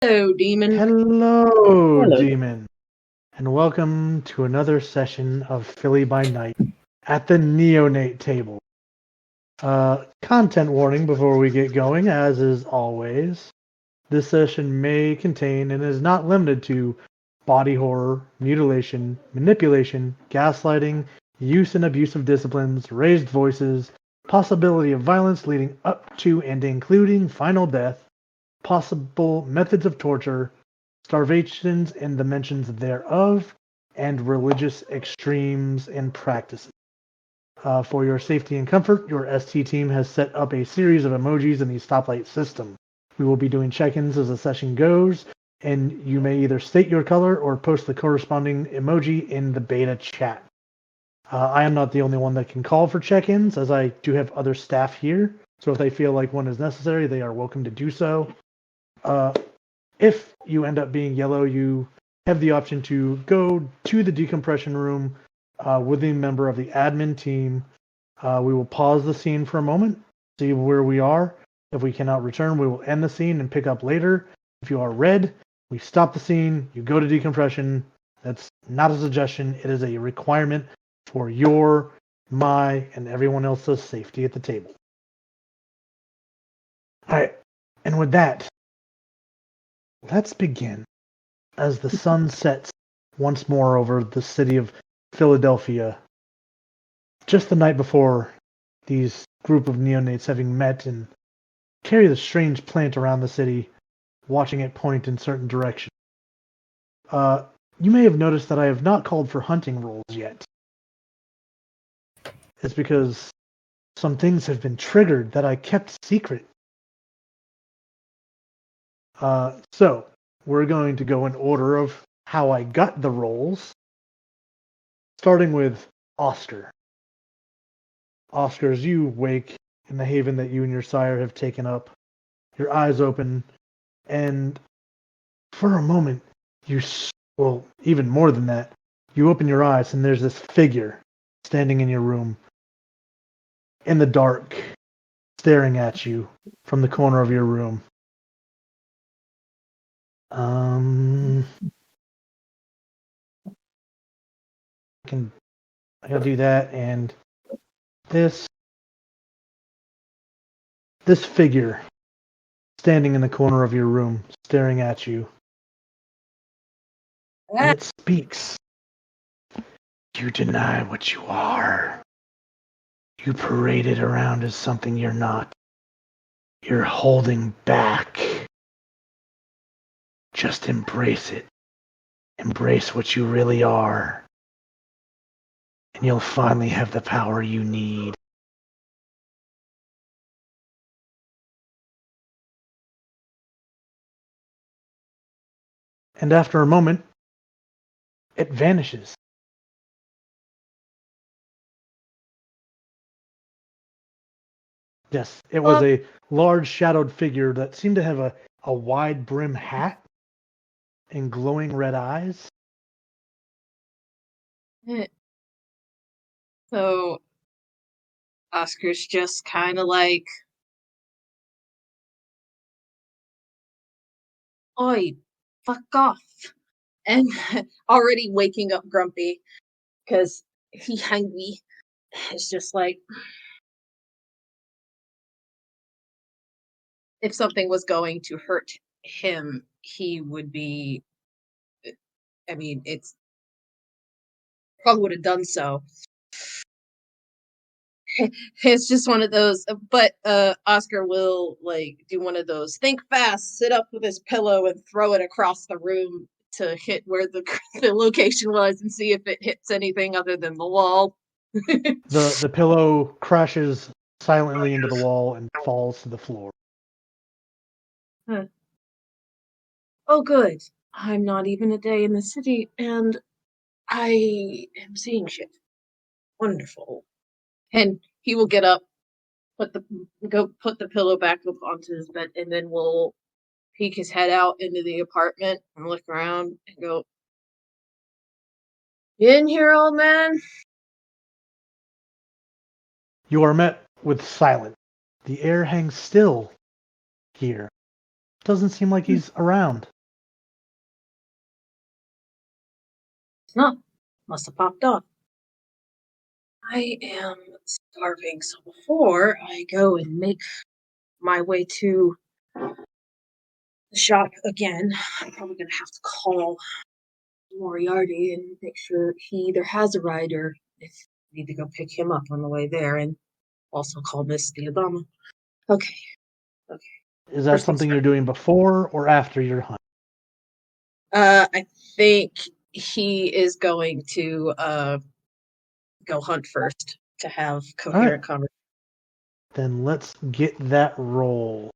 Hello, demon. Hello, Hello. demon, and welcome to another session of Philly by Night at the Neonate table. Content warning before we get going, as is always. This session may contain and is not limited to body horror, mutilation, manipulation, gaslighting, use and abuse of disciplines, raised voices, possibility of violence leading up to and including final death, possible methods of torture, starvations and the mentions thereof, and religious extremes and practices. For your safety and comfort, your ST team has set up a series of emojis in the stoplight system. We will be doing check-ins as the session goes, and you may either state your color or post the corresponding emoji in the beta chat. I am not the only one that can call for check-ins, as I do have other staff here, so if they feel like one is necessary, they are welcome to do so. If you end up being yellow, you have the option to go to the decompression room with a member of the admin team. We will pause the scene for a moment, see where we are. If we cannot return, we will end the scene and pick up later. If you are red, we stop the scene, you go to decompression. That's not a suggestion, it is a requirement for your, my, and everyone else's safety at the table. Alright, and with that, let's begin. As the sun sets once more over the city of Philadelphia, just the night before these group of neonates having met and carry the strange plant around the city, watching it point in certain directions. You may have noticed that I have not called for hunting rolls yet. It's because some things have been triggered that I kept secret. So, we're going to go in order of how I got the rolls, starting with Oscar. Oscar, as you wake in the haven that you and your sire have taken up, your eyes open, and for a moment, well, even more than that, you open your eyes and there's this figure standing in your room, in the dark, staring at you from the corner of your room. I gotta do that, and this figure standing in the corner of your room, staring at you, and it speaks. You deny what you are. You parade it around as something you're not. You're holding back. Just embrace it. Embrace what you really are. And you'll finally have the power you need. And after a moment, it vanishes. Yes, it was a large shadowed figure that seemed to have a wide brim hat and glowing red eyes. So, Oscar's just kind of like, oi, fuck off. And already waking up grumpy because he hungry. It's just like, if something was going to hurt him, he would be, I mean, it's probably would have done so. It's just one of those, but Oscar will like do one of those think fast, sit up with his pillow and throw it across the room to hit where the location was and see if it hits anything other than the wall. The pillow crashes silently into the wall and falls to the floor. Huh. Oh, good. I'm not even a day in the city, and I am seeing shit. Wonderful. And he will get up, put the pillow back up onto his bed, and then we'll peek his head out into the apartment and look around and go, "You in here, old man?" You are met with silence. The air hangs still here. Doesn't seem like he's around. It's not. Must have popped off. I am starving, so before I go and make my way to the shop again, I'm probably gonna have to call Moriarty and make sure he either has a ride or if I need to go pick him up on the way there, and also call Miss Diadama. Okay, okay. Is that First things something first. you're doing before or after your hunt? I think he is going to go hunt first to have All right, coherent conversation. then let's get that roll.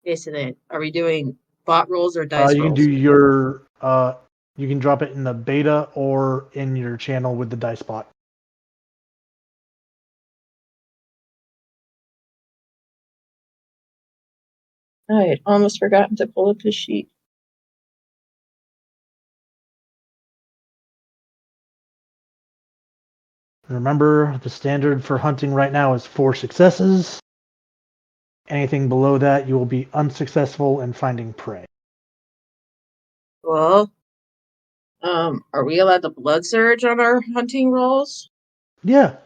Isn't Are we doing bot rolls or dice You can do rolls? your you can drop it in the beta or in your channel with the dice bot. I had almost forgotten to pull up his sheet. Remember, the standard for hunting right now is 4 successes. Anything below that, you will be unsuccessful in finding prey. Well, are we allowed to blood surge on our hunting rolls? Yeah.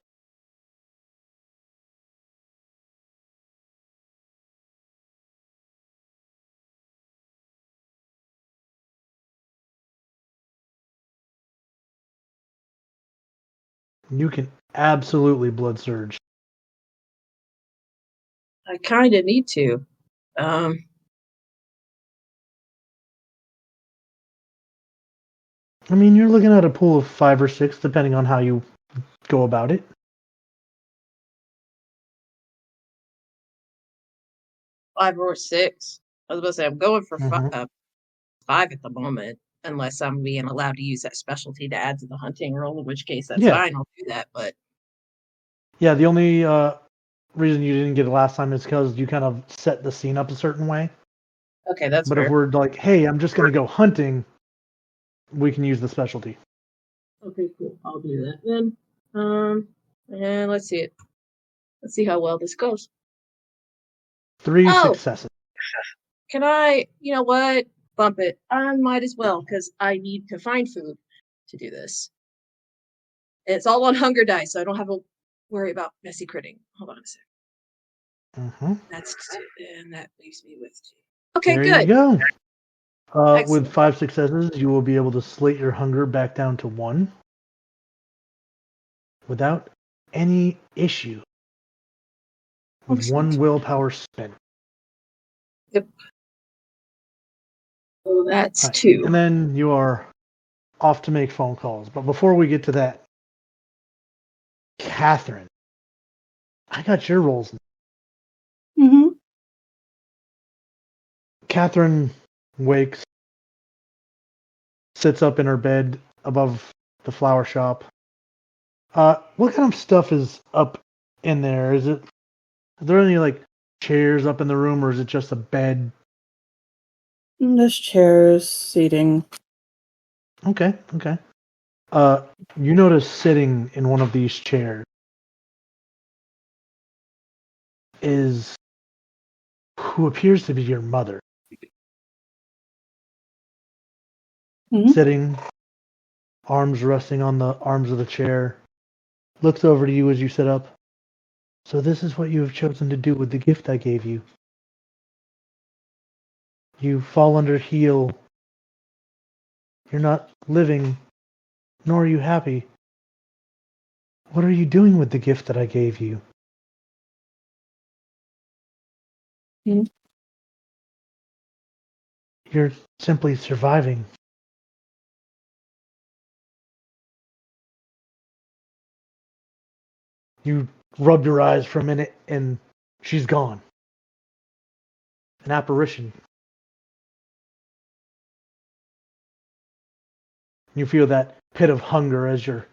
You can absolutely blood surge. I kind of need to. Um, I mean, you're looking at a pool of 5 or 6, depending on how you go about it. 5 or 6. I was going to say I'm going for Mm-hmm. 5 at the moment, unless I'm being allowed to use that specialty to add to the hunting roll. In which case, that's Yeah. fine. I'll do that. But Yeah, the only reason you didn't get it last time is because you kind of set the scene up a certain way. okay, that's But if fair. we're like, hey, I'm just going to go hunting, we can use the specialty. Okay, cool. I'll do that then. And let's see it. Let's see how well this goes. 3 Oh, successes. can I? You know what? Bump it. I might as well because I need to find food to do this. It's all on hunger dice, so I don't have to worry about messy critting. Hold on a sec. Mm-hmm. That's and that leaves me with 2. Okay, There you good. go. With Excellent. 5 successes, you will be able to slate your hunger back down to 1 without any issue. Oh, With 1 sweet. willpower spent. Yep. So that's All right. 2. And then you are off to make phone calls. But before we get to that, Catherine, I got your rolls. Mm-hmm. Catherine wakes, sits up in her bed above the flower shop. What kind of stuff is up in there? Are there any like chairs up in the room, or is it just a bed? There's chairs, seating. Okay. You notice sitting in one of these chairs is who appears to be your mother, Mm-hmm. sitting, arms resting on the arms of the chair, looks over to you as you sit up. So this is what you have chosen to do with the gift I gave you. You fall under heel. You're not living, nor are you happy. What are you doing with the gift that I gave you? Mm-hmm. You're simply surviving. You rub your eyes for a minute and she's gone. An apparition. You feel that pit of hunger as your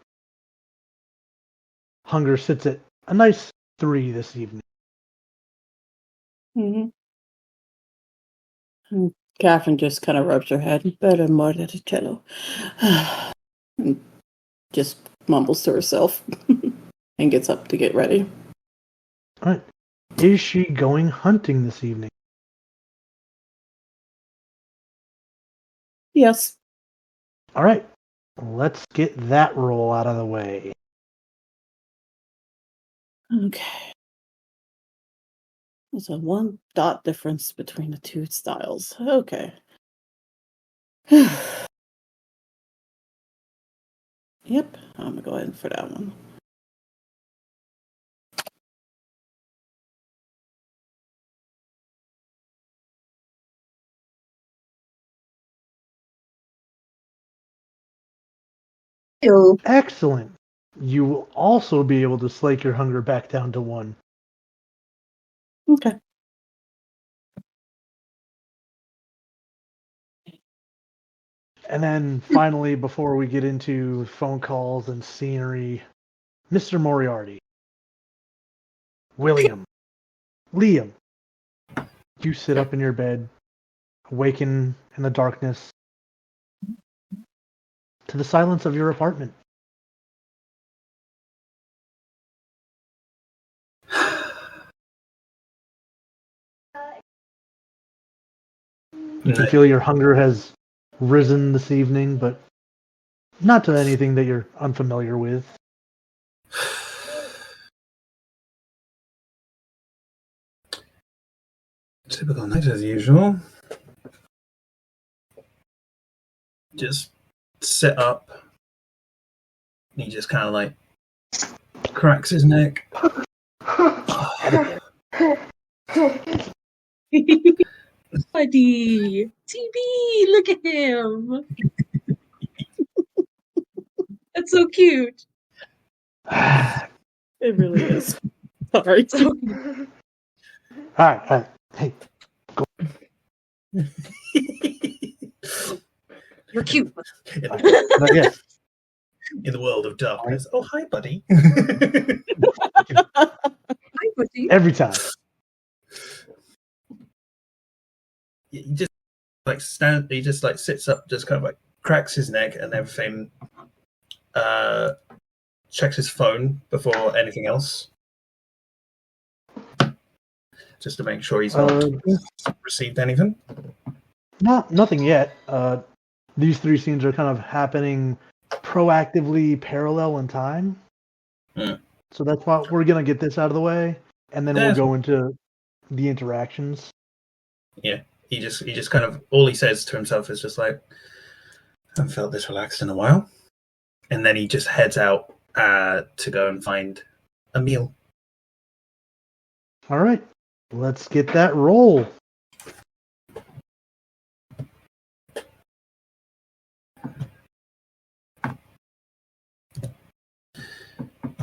hunger sits at a nice 3 this evening. Mm-hmm. And Catherine just kind of rubs her head. Better murder the cello. And just mumbles to herself and gets up to get ready. All right. Is she going hunting this evening? Yes. All right. Let's get that roll out of the way. Okay. There's a 1 dot difference between the two styles. Okay. Yep, I'm gonna go ahead for that one. Ew. Excellent. You will also be able to slake your hunger back down to 1. Okay. And then finally, before we get into phone calls and scenery, Mr. Moriarty, William, Liam, you sit up in your bed, awaken in the darkness to the silence of your apartment. You can feel your hunger has risen this evening, but not to anything that you're unfamiliar with. Typical night as usual. Just sit up. He just kind of like cracks his neck. Buddy, TB, look at him. That's so cute. It really is. Sorry. So All right. Hey, you're cute. yes. In the world of darkness. Oh, hi, buddy. Hi, buddy. Every time. He just he just like sits up, just kind of like cracks his neck and everything. Checks his phone before anything else, just to make sure he's not received anything. Nothing yet. These 3 scenes are kind of happening proactively parallel in time. So that's why we're going to get this out of the way, and then we'll go into the interactions. Yeah, he just kind of, all he says to himself is just like, I haven't felt this relaxed in a while. And then he just heads out to go and find a meal. All right, let's get that roll.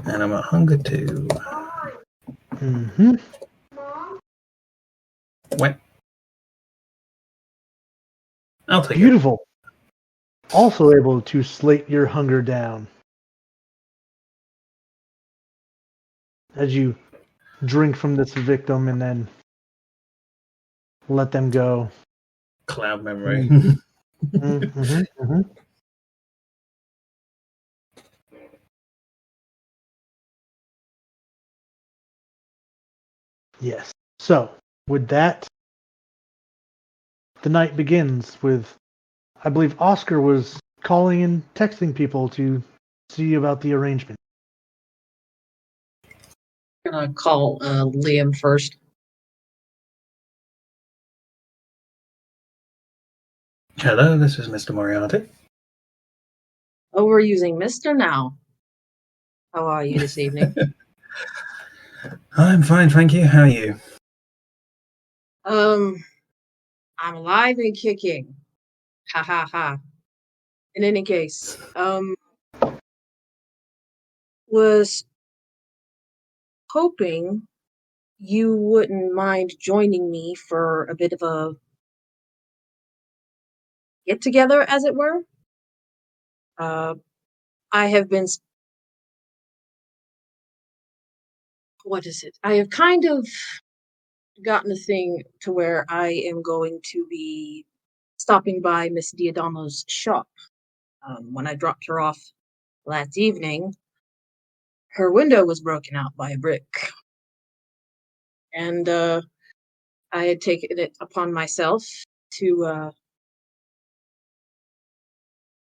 And I'm at hunger 2. Mm-hmm. What? I'll take Beautiful. Also able to slate your hunger down. As you drink from this victim and then let them go. Cloud memory. Mm-hmm. Yes. So, with that, the night begins with, I believe Oscar was calling and texting people to see about the arrangement. I'm gonna call Liam first. Hello, this is Mr. Moriarty. Oh, we're using Mr. now. How are you this evening? I'm fine, thank you. How are you? I'm alive and kicking. Ha ha ha. In any case, was hoping you wouldn't mind joining me for a bit of a get together, as it were. I have been. What is it? I have kind of gotten a thing to where I am going to be stopping by Miss Diodamo's shop. When I dropped her off last evening, her window was broken out by a brick. And I had taken it upon myself to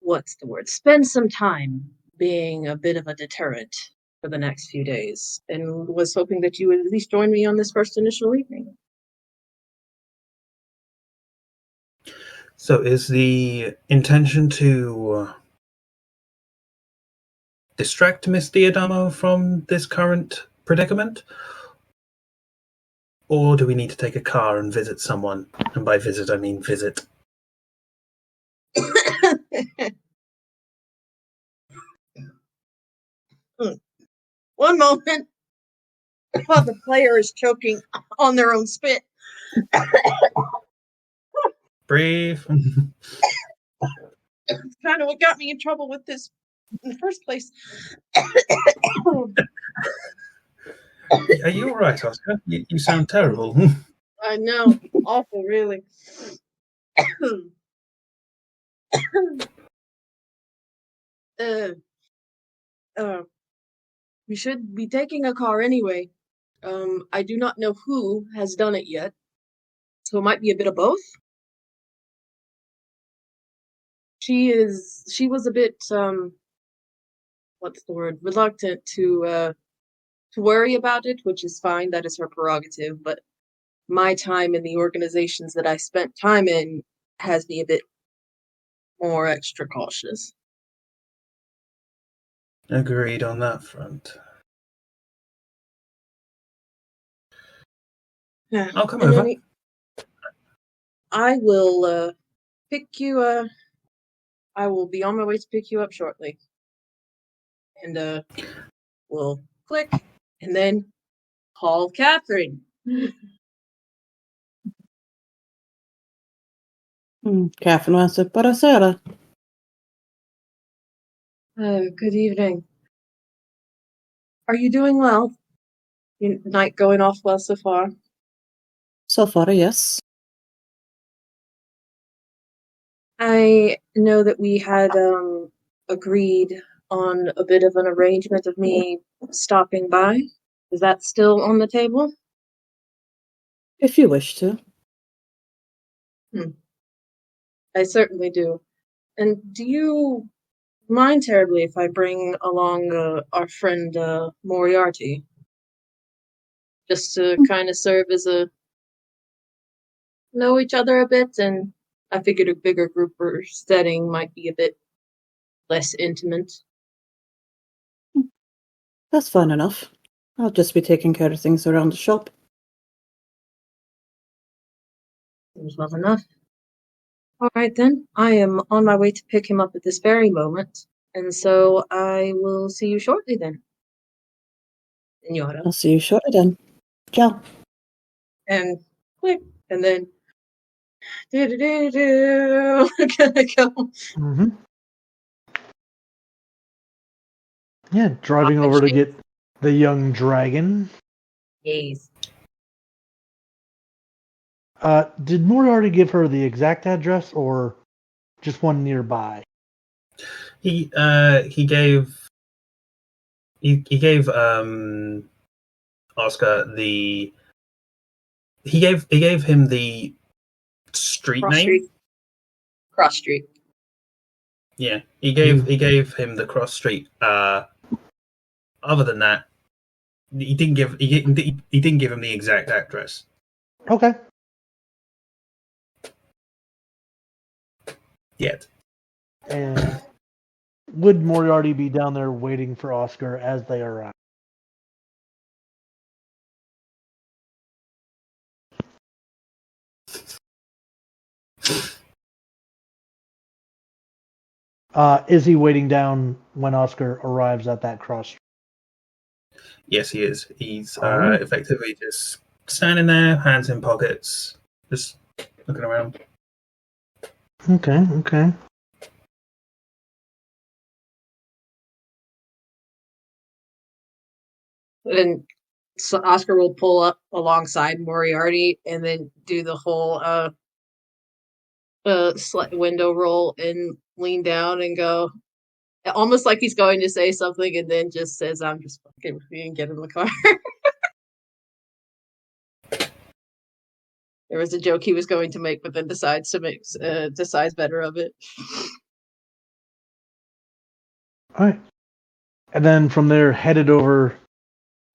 what's the word? Spend some time being a bit of a deterrent for the next few days, and was hoping that you would at least join me on this first initial evening. So is the intention to distract Miss Diadamo from this current predicament? Or do we need to take a car and visit someone? And by visit, I mean visit. One moment, while the player is choking on their own spit. Breathe. It's kind of what got me in trouble with this in the first place. Are you all right, Oscar? You sound terrible. I know, awful, really. We should be taking a car anyway. I do not know who has done it yet, so it might be a bit of both. She was a bit what's the word? Reluctant to worry about it, which is fine. That is her prerogative. But my time in the organizations that I spent time in has me a bit more extra cautious. Agreed on that front. Yeah. I'll come over. I will pick you. I will be on my way to pick you up shortly, and we'll click, and then call Catherine. Catherine wants to buonasera. Good evening. Are you doing well? Your night going off well so far? So far, yes. I know that we had agreed on a bit of an arrangement of me stopping by. Is that still on the table? If you wish to. I certainly do. And do you mind terribly if I bring along our friend Moriarty? Just to kind of serve as a know each other a bit, and I figured a bigger group or setting might be a bit less intimate. That's fine enough. I'll just be taking care of things around the shop. Seems well enough. All right, then. I am on my way to pick him up at this very moment, and so I will see you shortly then, Senora. I'll see you shortly then. Ciao. And click, and then do. Gonna go. Mm-hmm. Yeah, driving over to get the young dragon. Yes. Did Moriarty give her the exact address or just one nearby? He gave Oscar the he gave him the street Cross name. Street. Cross Street. Yeah, he gave him the cross street. Other than that, he didn't give him the exact address. Okay. Yet. And would Moriarty be down there waiting for Oscar as they arrive? Is he waiting down when Oscar arrives at that cross street? Yes, he is. He's Alright. effectively just standing there, hands in pockets, just looking around. Okay. And so Oscar will pull up alongside Moriarty and then do the whole window roll and lean down and go, almost like he's going to say something, and then just says, "I'm just fucking with you," and get in the car. There was a joke he was going to make, but then decides better of it. All right. And then from there, headed over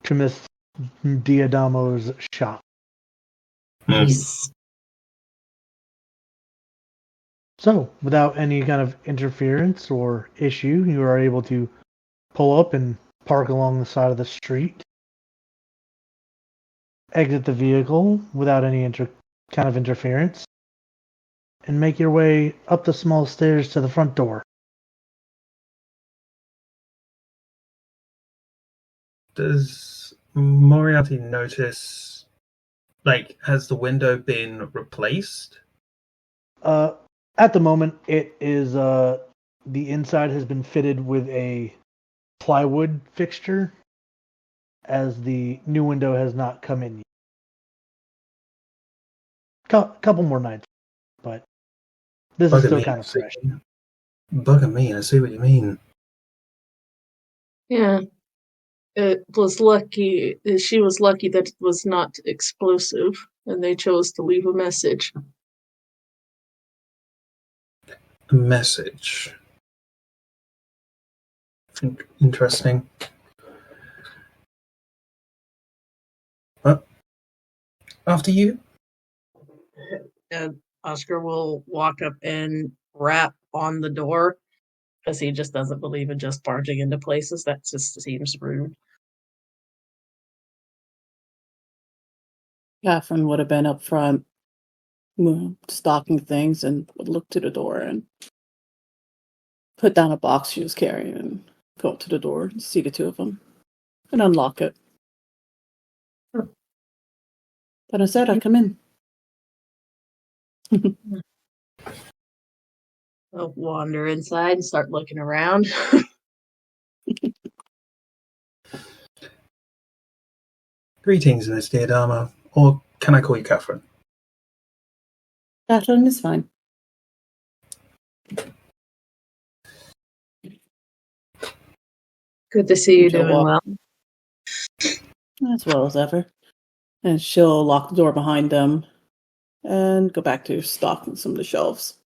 to Miss Diadamo's shop. Nice. So, without any kind of interference or issue, you are able to pull up and park along the side of the street, exit the vehicle without any kind of interference, and make your way up the small stairs to the front door. Does Moriarty notice, like, has the window been replaced? At the moment, it is the inside has been fitted with a plywood fixture, as the new window has not come in yet. Couple more nights, but this is Bugger still me. kind of fresh. Bugger me, I see what you mean. Yeah. It was lucky. She was lucky that it was not explosive, and they chose to leave a message. A message. Interesting. Well, after you. And Oscar will walk up and rap on the door because he just doesn't believe in just barging into places. That just seems rude. Catherine would have been up front, stocking things, and would look to the door and put down a box she was carrying and go up to the door and see the two of them and unlock it. Sure. But I said I'd come in. I'll wander inside and start looking around. Greetings, Miss Diadama. Or can I call you Catherine? Catherine is fine. Good to see you She'll doing walk well. as well as ever. And she'll lock the door behind them and go back to stocking some of the shelves.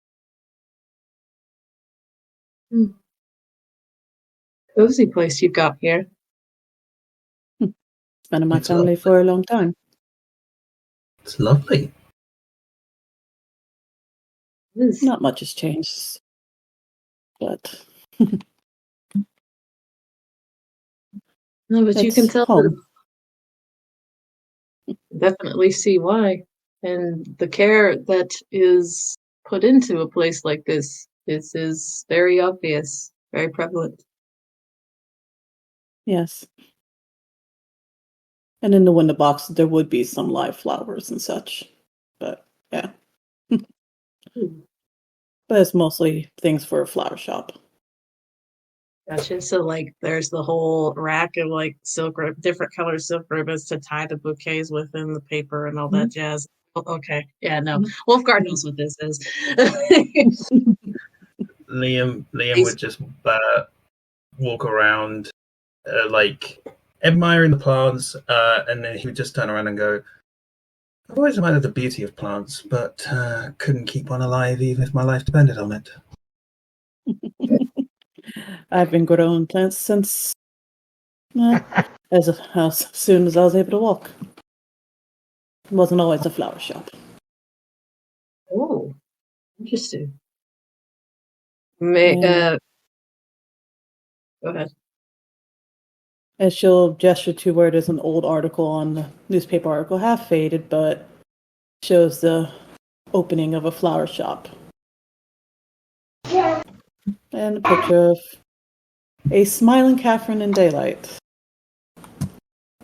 Cozy place you've got here. It's been in my It's family lovely. for a long time. It's lovely. Not much has changed, but No, but you it's can tell home. definitely see why. And the care that is put into a place like this is very obvious, very prevalent. Yes. And in the window box, there would be some live flowers and such. But yeah. But it's mostly things for a flower shop. Gotcha. So, like, there's the whole rack of like different color silk ribbons to tie the bouquets within the paper and all that jazz. Okay, yeah, no, Wolfguard knows what this is. Liam would just walk around, like admiring the plants, and then he would just turn around and go, "I've always admired the beauty of plants, but couldn't keep one alive even if my life depended on it." I've been growing plants since as soon as I was able to walk. It wasn't always a flower shop. Oh, interesting. Go ahead. And she'll gesture to where there's an old article on the newspaper article, half faded, but shows the opening of a flower shop. Yeah. And a picture of a smiling Catherine in daylight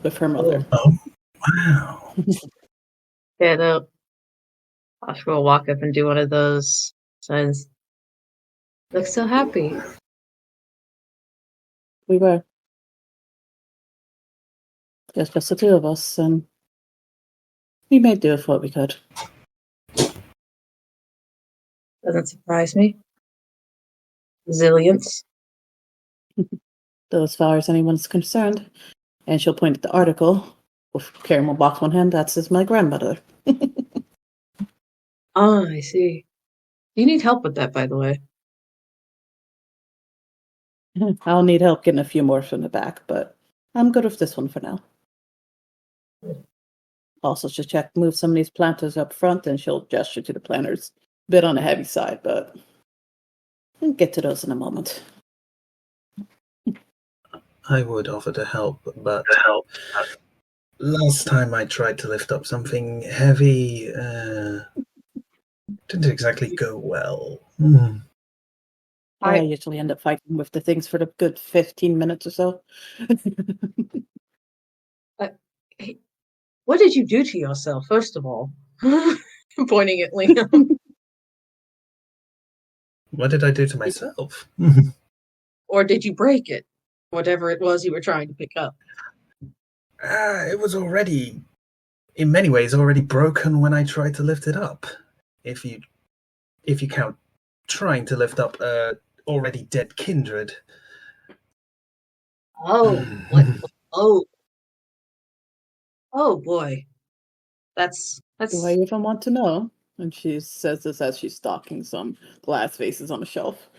with her mother. Oh, wow. Yeah, no. Oscar will walk up and do one of those signs. Look so happy. We were. Just the two of us, and we made do with what we could. Doesn't surprise me. Resilience. Though as far as anyone's concerned, and she'll point at the article, with carrying one box in one hand, that's my grandmother. Ah, I see. You need help with that, by the way. I'll need help getting a few more from the back, but I'm good with this one for now. Also, should check move some of these planters up front, and she'll gesture to the planters. Bit on the heavy side, but we'll get to those in a moment. I would offer to help, but last time I tried to lift up something heavy, didn't exactly go well. I usually end up fighting with the things for the good 15 minutes or so. What did you do to yourself, first of all? Pointing at Liam. What did I do to myself? Or did you break it? Whatever it was you were trying to pick up. It was already, in many ways, already broken when I tried to lift it up. If you count trying to lift up a already dead kindred. Oh, what? Oh boy. That's. Do I even want to know? And she says this as she's stocking some glass vases on a shelf.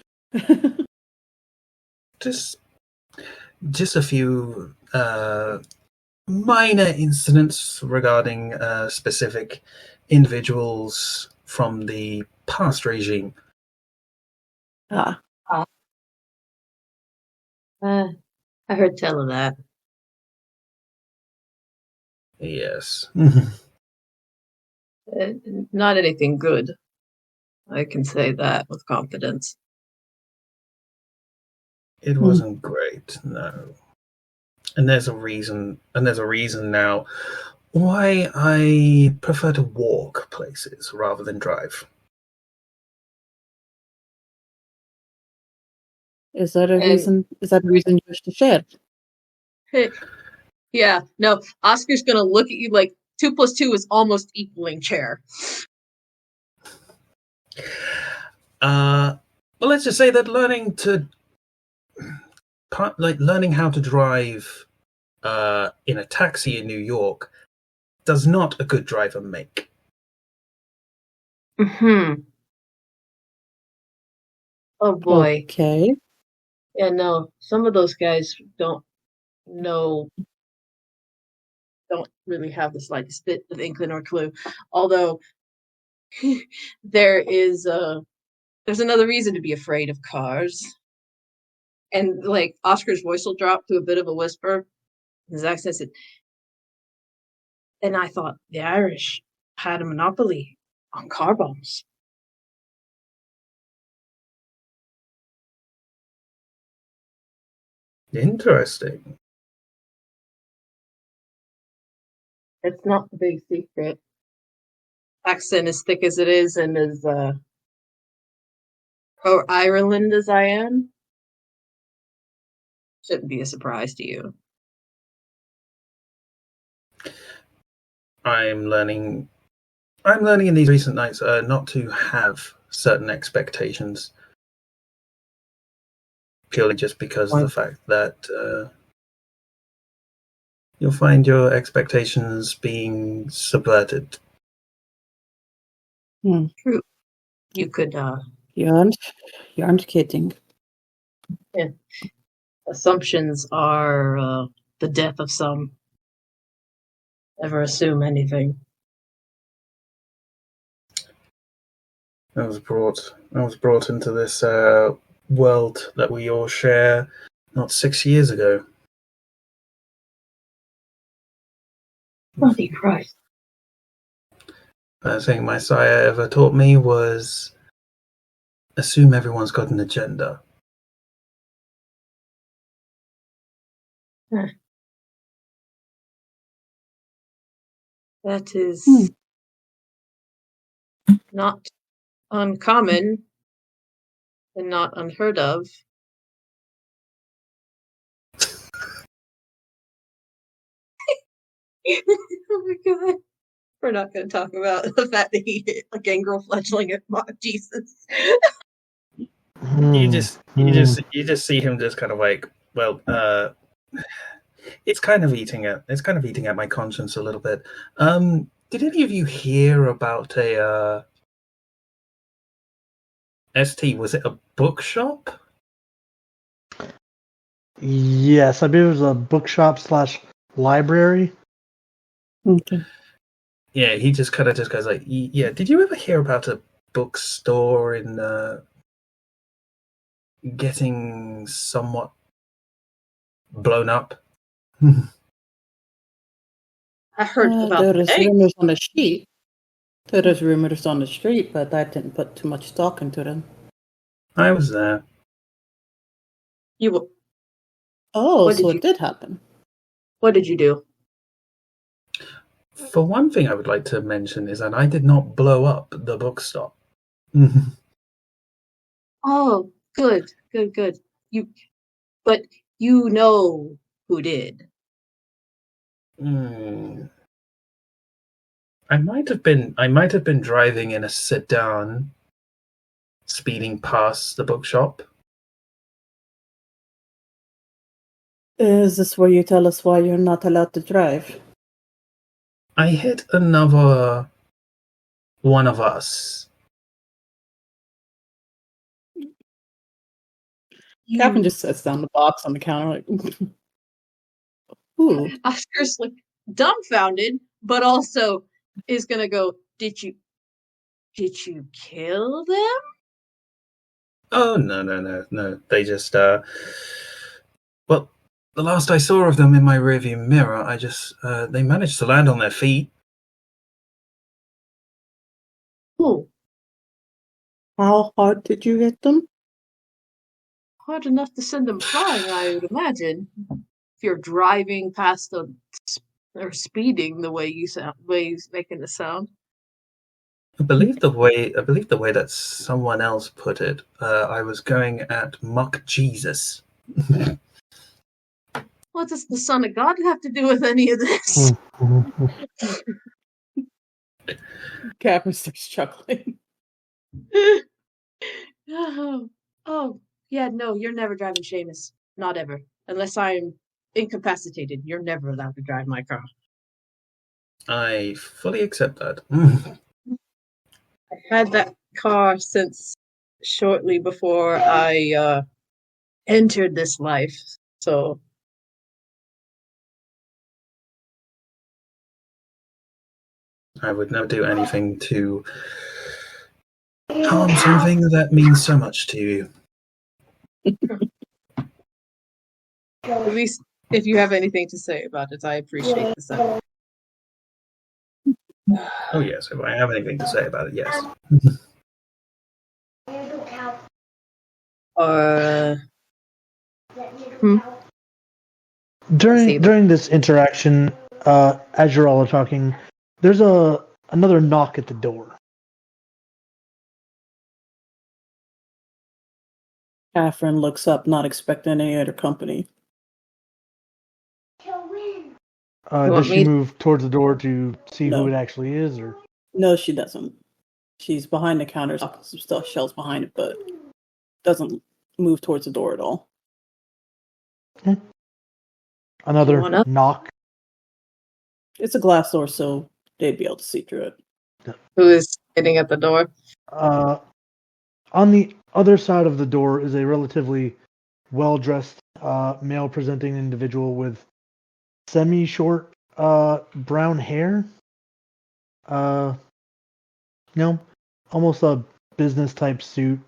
Just a few minor incidents regarding specific individuals from the past regime. I heard tell of that. Yes. Not anything good. I can say that with confidence. It wasn't great, no. And there's a reason now why I prefer to walk places rather than drive. Is that a reason? Is that a reason you wish to share? Yeah, no. Oscar's gonna look at you like 2 + 2 is almost equaling chair. Well, let's just say that learning how to drive in a taxi in New York does not a good driver make. Oh boy. Okay. Yeah, no. Some of those guys don't really have the slightest bit of inkling or clue. Although there's another reason to be afraid of cars. And like Oscar's voice will drop to a bit of a whisper. His accent said, and I thought the Irish had a monopoly on car bombs. Interesting. It's not the big secret. Accent as thick as it is and as pro-Ireland as I am, shouldn't be a surprise to you. I'm learning in these recent nights not to have certain expectations, purely just because of the fact that you'll find your expectations being subverted. True. You could You aren't kidding. Yeah. Assumptions are the death of some. Never assume anything. I was brought into this world that we all share not 6 years ago. Bloody Christ. I think my sire ever taught me was assume everyone's got an agenda. That is not uncommon and not unheard of. Oh my god. We're not going to talk about the fact that he hit a gangrel fledgling at Jesus. You just see him just kind of like, well, it's kind of eating at my conscience a little bit. Did any of you hear about a ST? Was it a bookshop? Yes, I believe it was a bookshop / library. Okay. Yeah, he just kind of just goes like, yeah, did you ever hear about a bookstore in getting somewhat blown up? I heard about There the is bank. rumors on the street. There is rumors on the street, but I didn't put too much stock into them. I was there. You, Oh, what did so you, it did happen. what did you do? For one thing, I would like to mention is that I did not blow up the bookstore. Oh, good, good, good. But you know who did. Hmm. I might have been driving in a sedan, speeding past the bookshop. Is this where you tell us why you're not allowed to drive? I hit another one of us. Captain You just sets down the box on the counter like, ooh. Oscar's like dumbfounded, but also is gonna go, did you kill them? Oh no! They just well, the last I saw of them in my rearview mirror, I just they managed to land on their feet. Oh, How hard did you hit them? hard enough to send them flying, I would imagine. If you're driving past them or speeding the way he's making the sound. I believe the way that someone else put it, I was going at Muck Jesus. What does the Son of God have to do with any of this? Captain starts chuckling. Oh, yeah, no, you're never driving Seamus. Not ever. Unless I'm incapacitated. You're never allowed to drive my car. I fully accept that. I've had that car since shortly before I entered this life. So I would never do anything to harm something that means so much to you. at least if you have anything to say about it, I appreciate the sound. Oh yes, if I have anything to say about it, yes. Uh, hmm? During this interaction, as you're all talking, there's another knock at the door. Catherine looks up, not expecting any other company. Does she move towards the door to see No. who it actually is, or? No, she doesn't. She's behind the counter, some stuff shells behind it, but doesn't move towards the door at all. Another knock. It's a glass door, so they'd be able to see through it. Who is sitting at the door? On the other side of the door is a relatively well-dressed, male-presenting individual with semi-short, brown hair. Almost a business-type suit.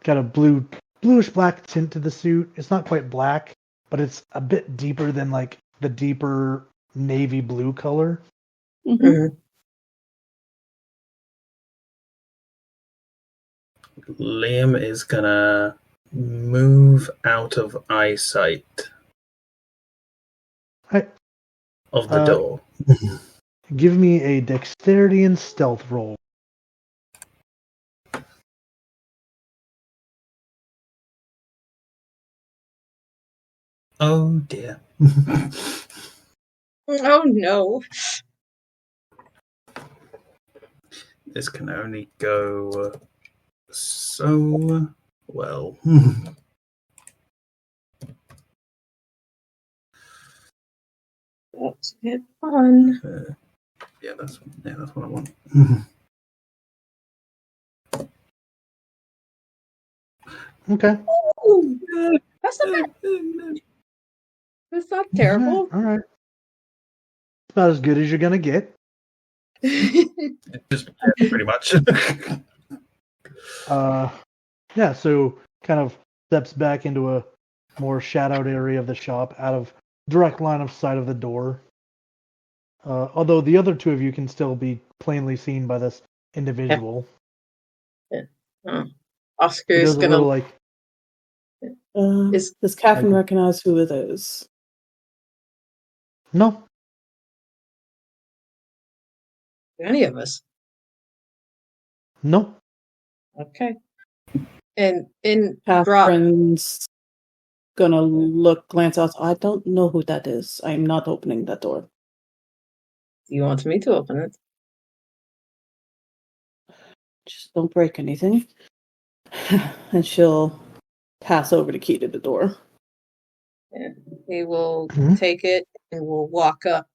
Got a bluish black tint to the suit. It's not quite black, but it's a bit deeper than like the deeper navy blue color. Mm-hmm. Liam is gonna move out of eyesight of the door. Give me a dexterity and stealth roll. Oh dear. Oh no. This can only go so well. That's it fun. Yeah, that's what I want. Okay. Ooh, that's not bad. That's not terrible. All right. It's about as good as you're gonna get. Just pretty much. Yeah. So kind of steps back into a more shadowed area of the shop, out of direct line of sight of the door. Although the other two of you can still be plainly seen by this individual. Oscar He is does a gonna. little like. Does Catherine Okay. recognize who it is? No. Any of us. No. Okay. And in Brock, Catherine's gonna glance out. I don't know who that is. I'm not opening that door. you want me to open it? Just don't break anything. And she'll pass over the key to the door. And he will Mhm. take it and will walk up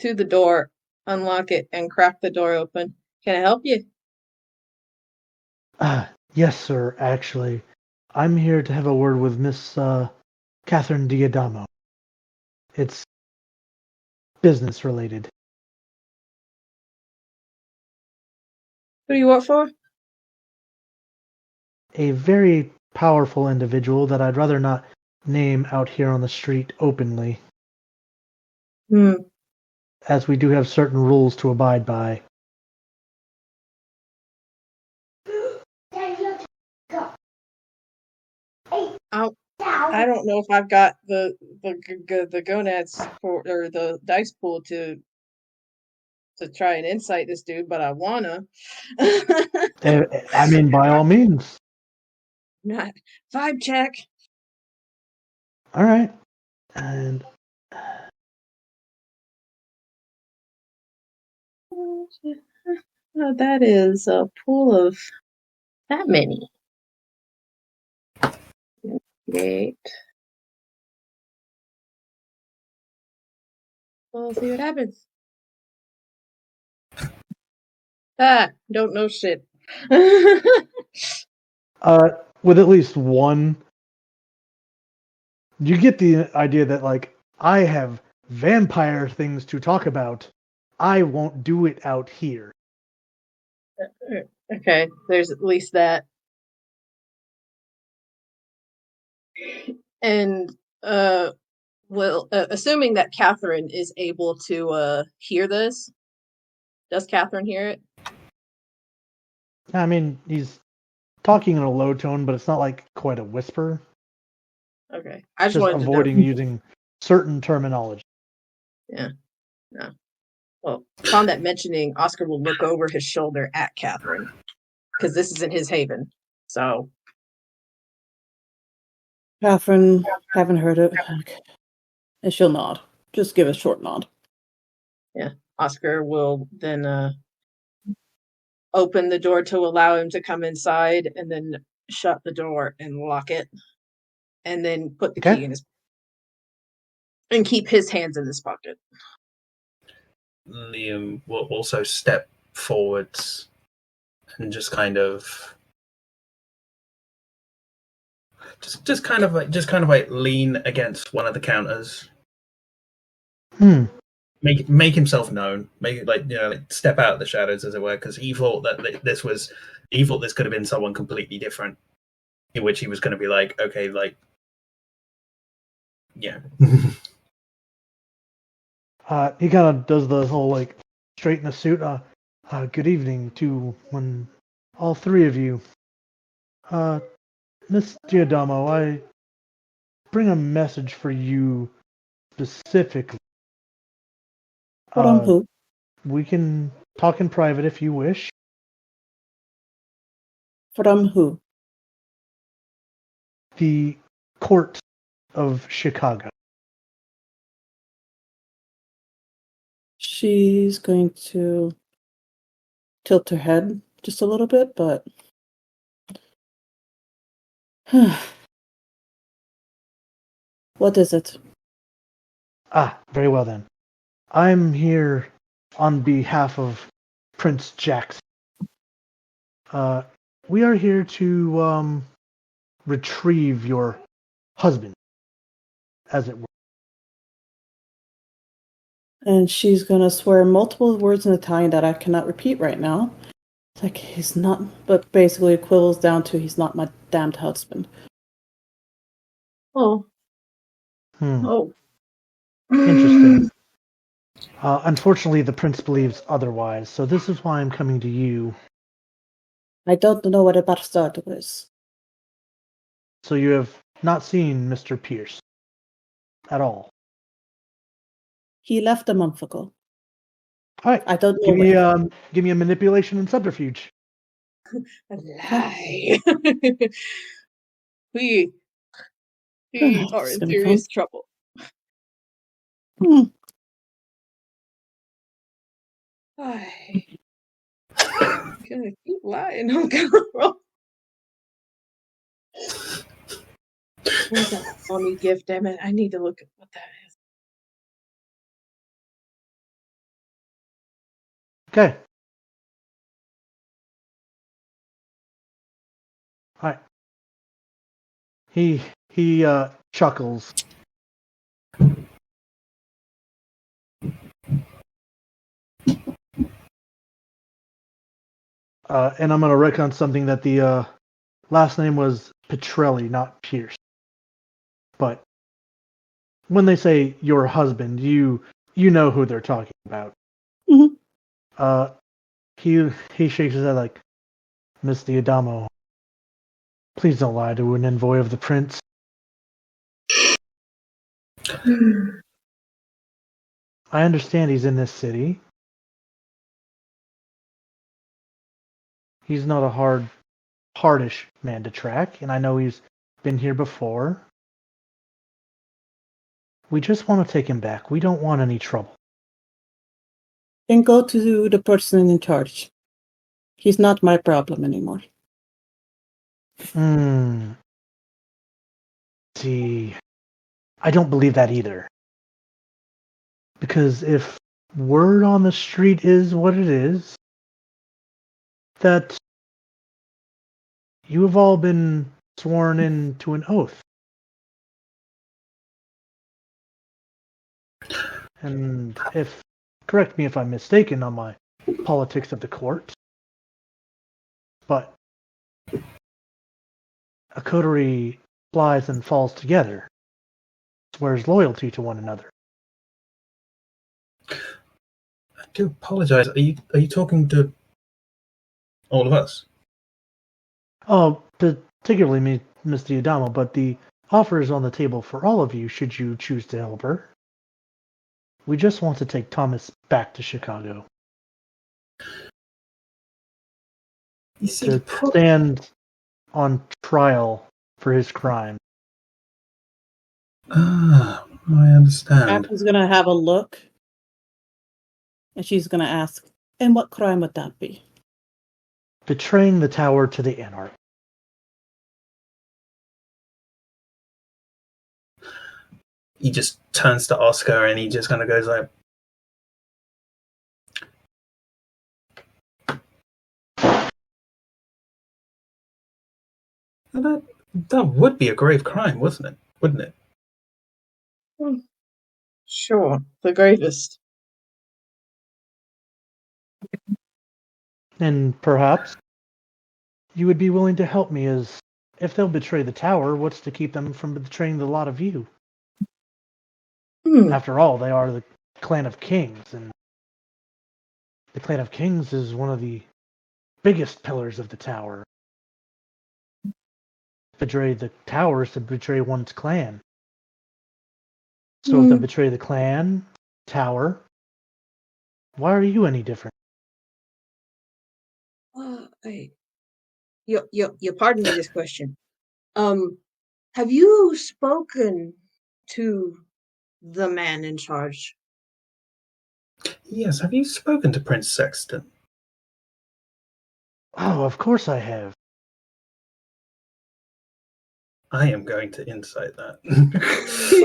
to the door, unlock it, and crack the door open. Can I help you? Yes, sir. Actually, I'm here to have a word with Miss Catherine Diadamo. It's business related. Who do you work for? A very powerful individual that I'd rather not name out here on the street openly, as we do have certain rules to abide by. I don't know if I've got the gonads for, or the dice pool to try and insight this dude, but I wanna. I mean, by all means. Not vibe check. All right. And That is a pool of that many. 8. We'll see what happens. Don't know shit. with at least one, you get the idea that, like, I have vampire things to talk about. I won't do it out here. Okay, there's at least that. And well, assuming that Catherine is able to hear this, does Catherine hear it? I mean, he's talking in a low tone, but it's not like quite a whisper. Okay, I just Just wanted to know. avoiding using certain terminology. Yeah, no. Well, upon that mentioning, Oscar will look over his shoulder at Catherine, because this isn't his haven. So, Catherine, haven't heard it. Okay. And she'll nod. Just give a short nod. yeah, Oscar will then open the door to allow him to come inside, and then shut the door and lock it, and then put the key in his and keep his hands in his pocket. Liam will also step forwards and just kind of lean against one of the counters. Make himself known. Make it like step out of the shadows, as it were, because he thought that this could have been someone completely different, in which he was going to be like, okay, like, yeah. He kind of does the whole, like, straighten the suit. Good evening to all three of you. Miss Giordamo, I bring a message for you specifically. From who? We can talk in private if you wish. From who? The court of Chicago. She's going to tilt her head just a little bit, but what is it? Very well then. I'm here on behalf of Prince Jackson. We are here to retrieve your husband, as it were. And she's gonna swear multiple words in Italian that I cannot repeat right now. It's like, he's not, but basically it quills down to, he's not my damned husband. Oh. Hmm. Oh. Interesting. Unfortunately, the prince believes otherwise, so this is why I'm coming to you. I don't know what a bastardo is. So you have not seen Mr. Pierce at all. He left a month ago. All right, I don't know where. give me a manipulation and subterfuge. A lie. we are This is in gonna be serious fun. trouble. Hmm. I'm gonna keep lying. I'm gonna roll. Where's that mommy gift? Damn it! I need to look at what that is. Okay. All right. He chuckles. And I'm going to recount something that the last name was Petrelli, not Pierce. But when they say your husband, you know who they're talking about. Mhm. He shakes his head like, Miss Diadamo, please don't lie to an envoy of the prince. I understand he's in this city. He's not a hardish man to track, and I know he's been here before. We just want to take him back. We don't want any trouble. Then go to the person in charge. He's not my problem anymore. See, I don't believe that either. Because if word on the street is what it is, that you have all been sworn into an oath. And correct me if I'm mistaken on my politics of the court, but a coterie flies and falls together, swears loyalty to one another. I do apologize. Are you talking to all of us? Oh, particularly me, Miss Diadamo, but the offer is on the table for all of you should you choose to help her. We just want to take Thomas back to Chicago. You see, To stand on trial for his crime. I understand. Apple's gonna have a look, and she's gonna ask, and what crime would that be? Betraying the tower to the Anarch. He just turns to Oscar and he just kind of goes like, that would be a grave crime, wouldn't it? Sure, the gravest. And perhaps you would be willing to help me, as if they'll betray the tower, what's to keep them from betraying the lot of you? After all, they are the Clan of Kings, and the Clan of Kings is one of the biggest pillars of the tower. Betray the tower is to betray one's clan. So if they betray the clan, tower, why are you any different? You pardon me this question. Have you spoken to the man in charge? Yes, have you spoken to Prince Sexton? Oh, of course I have. I am going to insight that.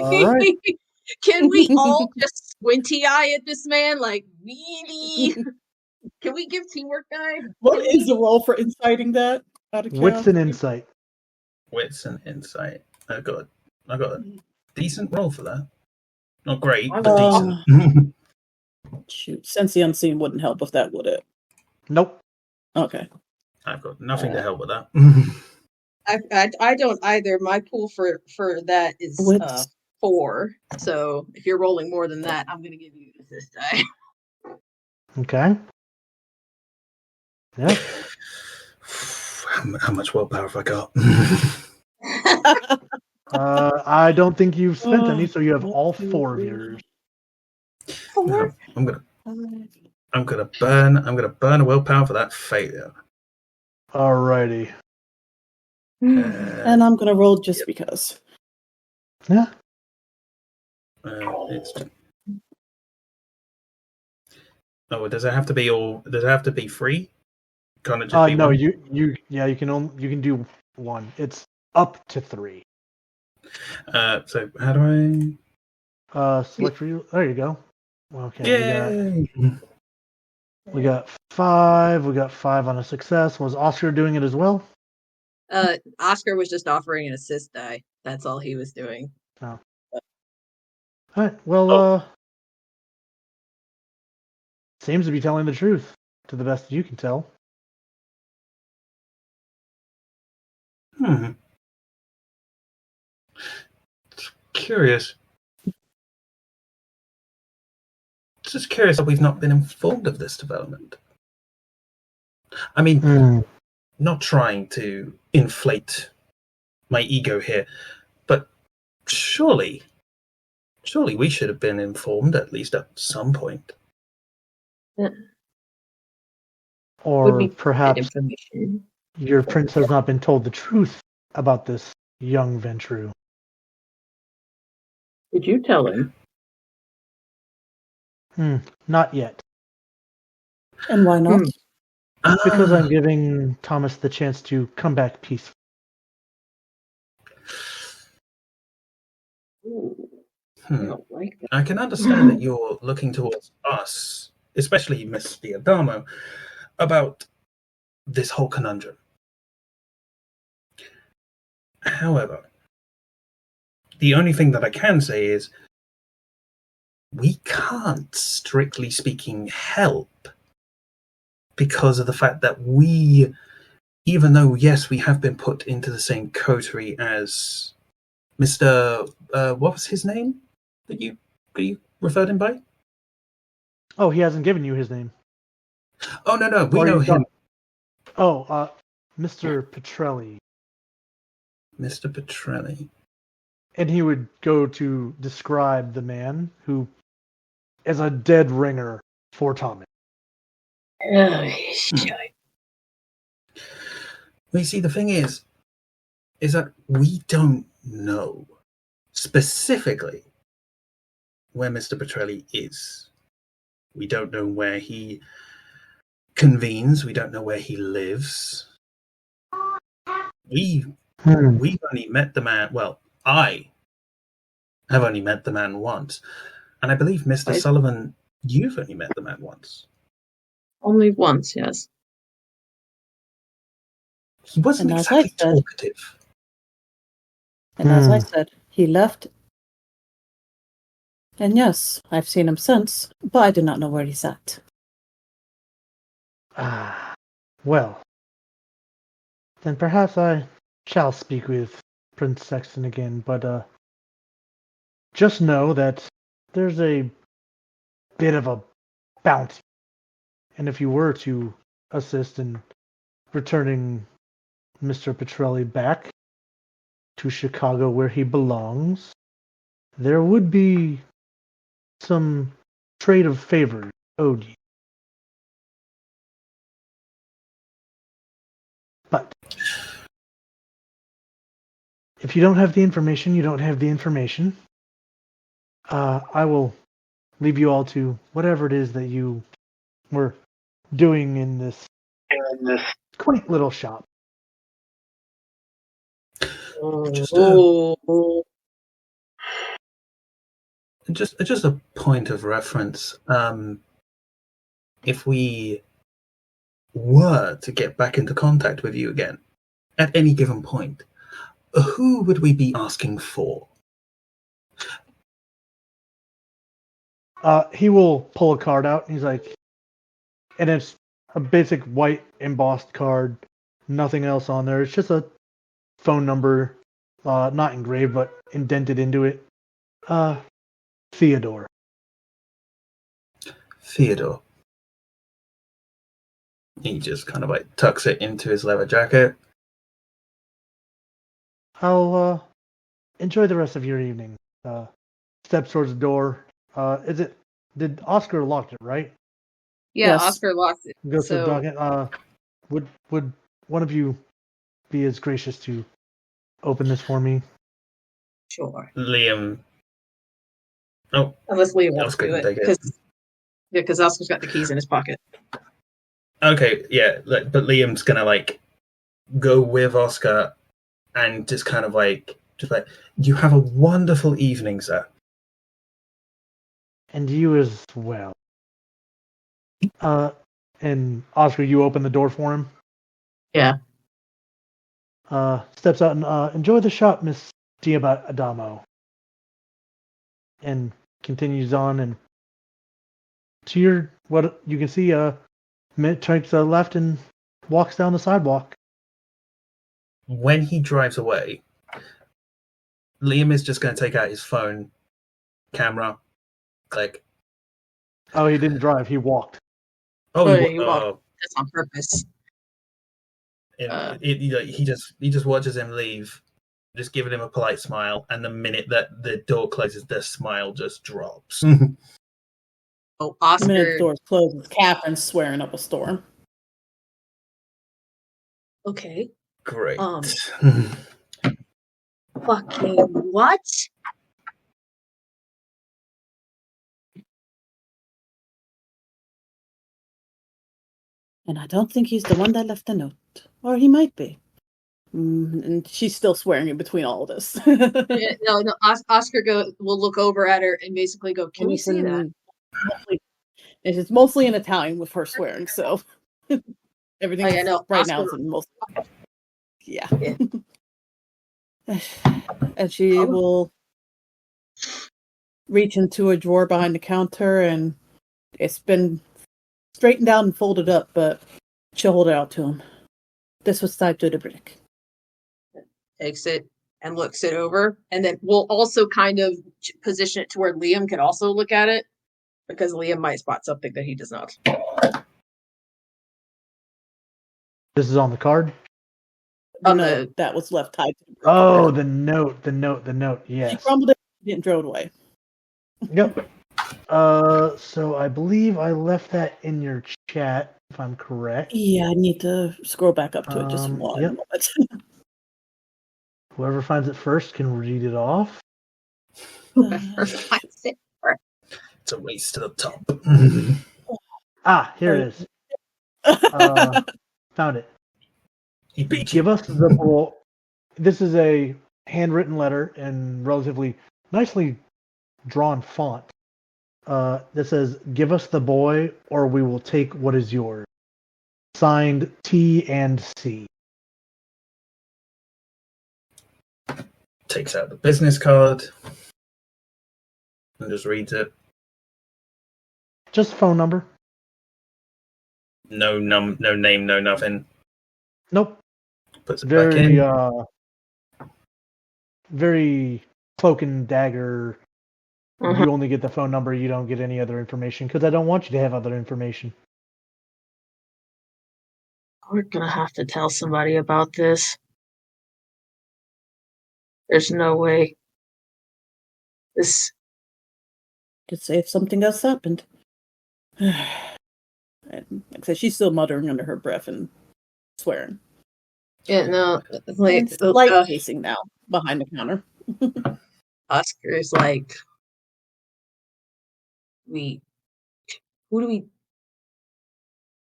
All right. Can we all just squinty eye at this man? Like, really? Can we give teamwork, guys? What is the role for inciting that? Out of Wits chaos? and insight. Wits and insight. I got a decent roll for that. Not great, but decent. Shoot, sense the unseen wouldn't help with that, would it? Nope. Okay. I've got nothing to help with that. I don't either. My pool for that is Wits. 4. So if you're rolling more than that, I'm gonna give you an assist die. Okay. Yeah. How much willpower have I got? I don't think you've spent any, so you have all 4 of yours. 4. I'm gonna burn a willpower for that failure. Alrighty. And I'm gonna roll just because. Yeah. Does it have to be all? Does it have to be free? Can't it just be no, one? you can do 1. It's up to 3. So how do I select for you? There you go. Okay. Yay! We got 5. We got 5 on a success. Was Oscar doing it as well? Oscar was just offering an assist die. That's all he was doing. Oh. All right. Well, seems to be telling the truth, to the best you can tell. Curious. Just curious that we've not been informed of this development. I mean, not trying to inflate my ego here, but surely we should have been informed at least at some point. Yeah. Or perhaps your prince has not been told the truth about this young Ventru. Did you tell him? Not yet. And why not? Because I'm giving Thomas the chance to come back peacefully. I don't like that. I can understand that you're looking towards us, especially Miss Diadamo, about this whole conundrum. However, the only thing that I can say is we can't, strictly speaking, help because of the fact that we, even though, yes, we have been put into the same coterie as Mr. What was his name that you referred him by? Oh, he hasn't given you his name. Oh, no, we know him. Mr. Petrelli. Mr. Petrelli. And he would go to describe the man who is a dead ringer for Thomas. Oh, shit. Well, you see, the thing is that we don't know specifically where Mr. Petrelli is. We don't know where he convenes. We don't know where he lives. We've only met the man. Well, I have only met the man once, and I believe Mr. Sullivan, you've only met the man once. Only once, yes. He wasn't exactly talkative. And as I said, he left. And yes, I've seen him since, but I do not know where he's at. Well, then perhaps I shall speak with Prince Sexton again, but just know that there's a bit of a bounty. And if you were to assist in returning Mr. Petrelli back to Chicago where he belongs, there would be some trade of favors owed you. But if you don't have the information, you don't have the information. I will leave you all to whatever it is that you were doing in this quaint little shop. Just a point of reference. If we were to get back into contact with you again at any given point, Who would we be asking for? He will pull a card out. And he's like, and it's a basic white embossed card, nothing else on there. It's just a phone number, not engraved but indented into it. Theodore. Theodore. He just kind of like tucks it into his leather jacket. I'll enjoy the rest of your evening. Steps towards the door. Did Oscar lock it, right? Yeah, Yes. Oscar locked it. Goes to the So docket. Would one of you be as gracious to open this for me? sure. Liam. Oh, Unless Liam wants Oscar to do can it. take it. Because Oscar's got the keys in his pocket. Okay, yeah, but Liam's gonna like go with Oscar and just kind of like you have a wonderful evening, sir. And you as well. And Oscar, you open the door for him? Yeah. Steps out and enjoy the shop, Miss Adamo. And continues on and to your what you can see Mitt turns to the left and walks down the sidewalk. When he drives away, Liam is just going to take out his phone, camera, click. Oh, he didn't drive, he walked. Oh, yeah, he walked. That's on purpose. He just watches him leave, just giving him a polite smile, and the minute that the door closes, the smile just drops. Oh, The Oscar. minute the door's closed, Catherine's swearing up a storm. Okay. Great. Fucking what? And I don't think he's the one that left the note. Or he might be. And she's still swearing in between all of this. No. Oscar will look over at her and basically go, "Can you see that?" It's mostly in Italian with her swearing, so everything Oh, yeah, no, right Oscar- now is in most. Yeah. Yeah. And she will reach into a drawer behind the counter, and it's been straightened out and folded up, but she'll hold it out to him. This was tied to the brick. Takes it and looks it over, and then we'll also kind of position it to where Liam can also look at it, because Liam might spot something that he does not. This is on the card? The On note that was left tied to the brick. Oh, the note, yes. She crumbled it and didn't throw it away. Yep. So I believe I left that in your chat, if I'm correct. Yeah, I need to scroll back up to it just one yep. moment. Whoever finds it first can read it off. It's It's a race to the top. Here it is. Found it. He beat you. Give us the boy. This is a handwritten letter in relatively nicely drawn font. That says, "Give us the boy, or we will take what is yours." Signed T and C. Takes out the business card and just reads it. Just phone number. No name, no nothing. Nope. Puts it back in. Very cloak and dagger. Mhm. You only get the phone number. You don't get any other information because I don't want you to have other information. We're gonna have to tell somebody about this. There's no way. This. Could say if something else happened. And like I said, she's still muttering under her breath and swearing. Yeah, no, And slight pacing now behind the counter. Oscar's like,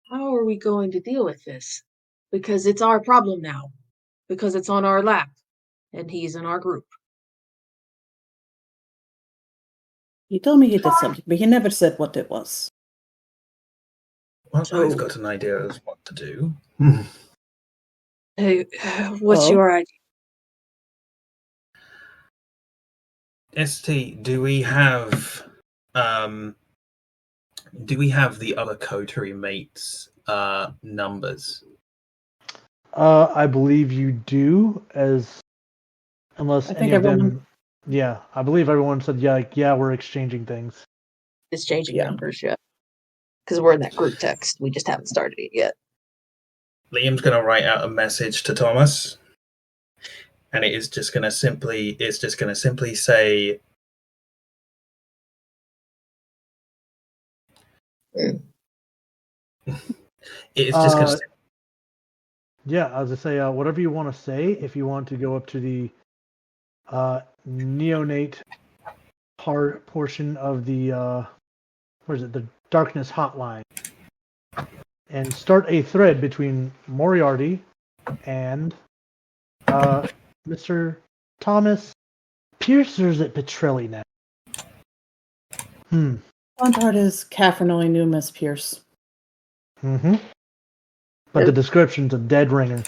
How are we going to deal with this? Because it's our problem now. Because it's on our lap. And he's in our group. He told me he did something, but he never said what it was. Well, So- I've got an idea as what to do. Hey, what's Oh. your idea? ST, do we have the other coterie mates' numbers? I believe you do, unless I any think of everyone. them. Yeah, I believe everyone said yeah, we're exchanging things. It's changing Yeah. numbers, yeah. Because we're in that group text. We just haven't started it yet. Liam's going to write out a message to Thomas, and it's just going to simply say, it's just going to say, Yeah, I was gonna say whatever you want to say. If you want to go up to the neonate portion of the where is it? The darkness hotline, and start a thread between Moriarty and Mr. Thomas Pierce, or is it Petrelli now? One part is Catherine only knew Miss Pierce. Mm-hmm. But the description's a dead ringer.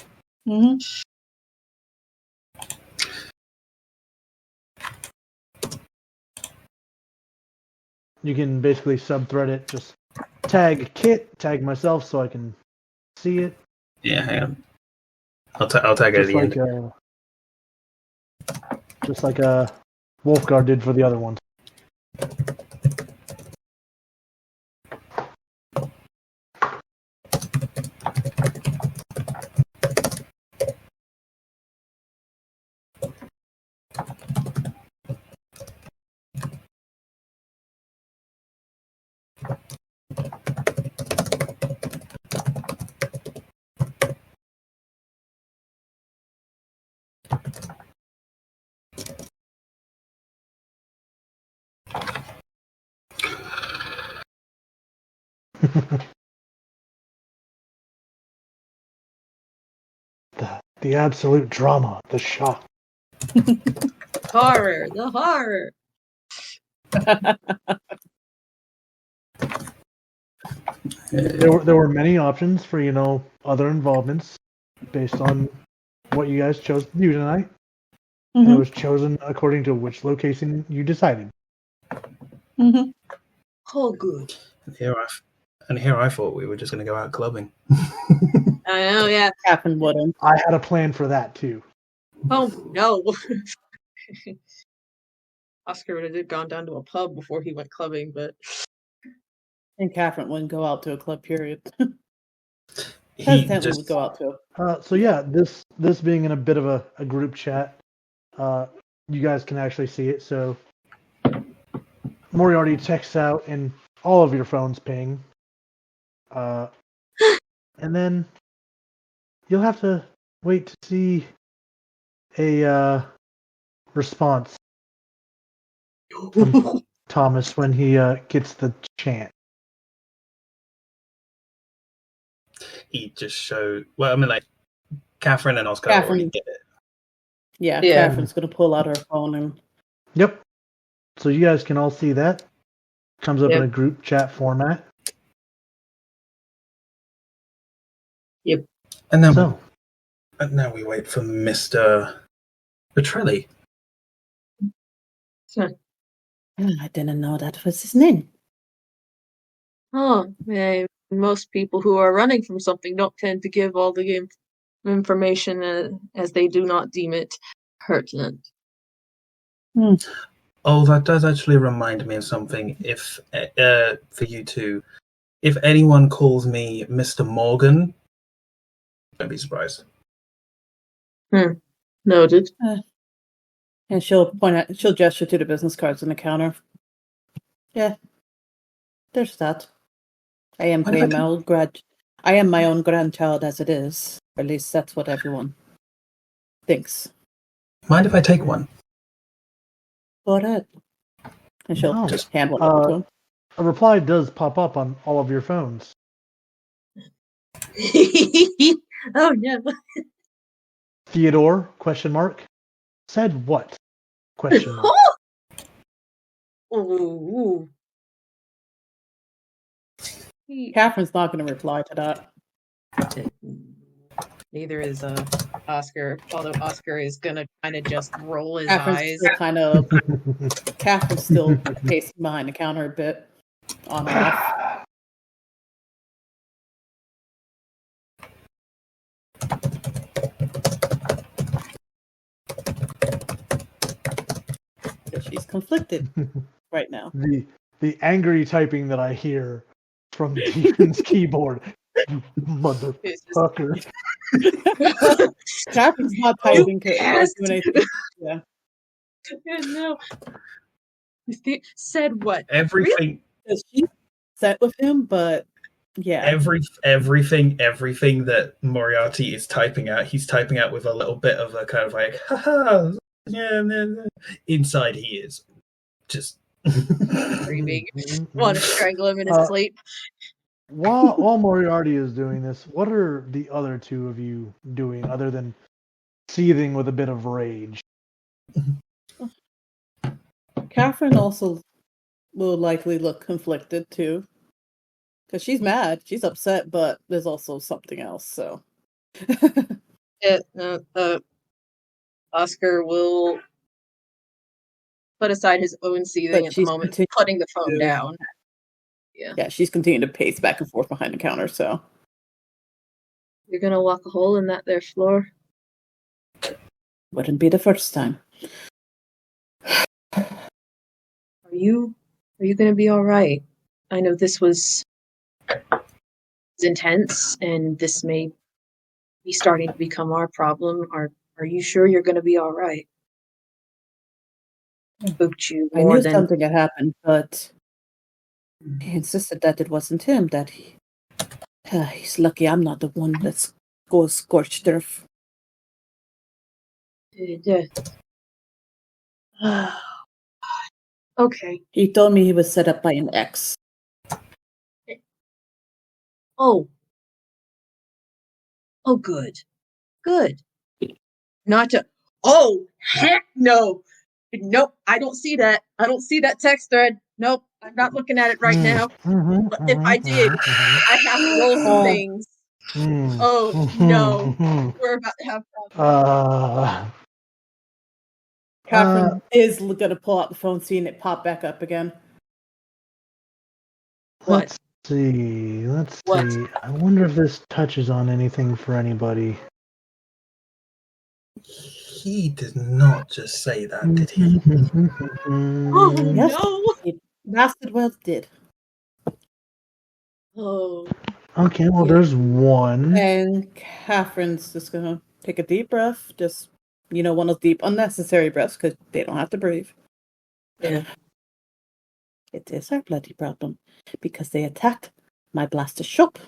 Mm-hmm. You can basically subthread it. Just tag Kit, tag myself, so I can see it. yeah, hang on. I'll tag it at the end. Just like Wolfgar did for the other ones. The absolute drama, the shock. Horror, the horror. There were many options for other involvements based on what you guys chose to do tonight. Mm-hmm. And it was chosen according to which location you decided. Mm-hmm. Oh, good. Here I thought we were just going to go out clubbing. I know, yeah. Catherine wouldn't. I had a plan for that too. Oh, no. Oscar would have gone down to a pub before he went clubbing, but... And Catherine wouldn't go out to a club, period. He Hesitantly just would go out to. So yeah, this being in a bit of a group chat, you guys can actually see it. So Moriarty texts out and all of your phones ping. And then you'll have to wait to see a response from Thomas when he gets the chance. he just showed. Well, I mean, like Catherine and Oscar Catherine. already get it. Yeah, Yeah. Catherine's going to pull out her phone and... Yep. So you guys can all see that. Comes up in a group chat format. Yep. And now we wait for Mr. Petrelli. I didn't know that was his name. Oh, yeah. Most people who are running from something don't tend to give all the information as they do not deem it pertinent. Oh, that does actually remind me of something. If for you two, if anyone calls me Mr. Morgan, don't be surprised. Noted. And she'll gesture to the business cards on the counter. Yeah, there's that. I am my own grandchild as it is. Or at least that's what everyone thinks. Mind if I take one? Go ahead. And she'll just hand one over to him. A reply does pop up on all of your phones. Oh, yeah. Theodore, ? Said what? ? Ooh. Catherine's not going to reply to that. Neither is Oscar, although Oscar is gonna kind of just roll his Catherine's eyes. still kind of. Catherine's still pacing behind the counter a bit, on and off. She's conflicted right now. The angry typing that I hear from Demon's keyboard. You motherfucker. Catherine's not typing or asked. doing anything. Yeah. No. Said what? Everything, She's upset with him, but yeah. everything that Moriarty is typing out, he's typing out with a little bit of a kind of like, haha, yeah. Inside he is just Screaming. Want to strangle him in his sleep. While Moriarty is doing this, what are the other two of you doing other than seething with a bit of rage? Catherine also will likely look conflicted too. Because she's mad, she's upset, but there's also something else, so. Oscar will put aside his own seething at the moment, putting the phone down. Yeah, she's continuing to pace back and forth behind the counter, so. You're gonna walk a hole in that there floor? Wouldn't be the first time. Are you gonna be alright? I know this was intense, and this may be starting to become our problem. Are you sure you're gonna be alright? I spooked you I more knew than something had happened, but he insisted that it wasn't him, that he's lucky I'm not the one that goes scorched earth. Okay. He told me he was set up by an ex. Oh, good. Not to. Oh, heck no! Nope, I don't see that. I don't see that text thread. Nope, I'm not looking at it right now. But if I did, I have to roll some things. Oh, no. We're about to have problems. Catherine is going to pull out the phone, seeing it pop back up again. Let's see. I wonder if this touches on anything for anybody. He did not just say that, did he? Oh, Yes, no! it lasted well, it did. Oh. Okay, well, there's one. And Catherine's just going to take a deep breath, just, one of those deep, unnecessary breaths, because they don't have to breathe. Yeah. It is our bloody problem, because they attacked my blaster shop.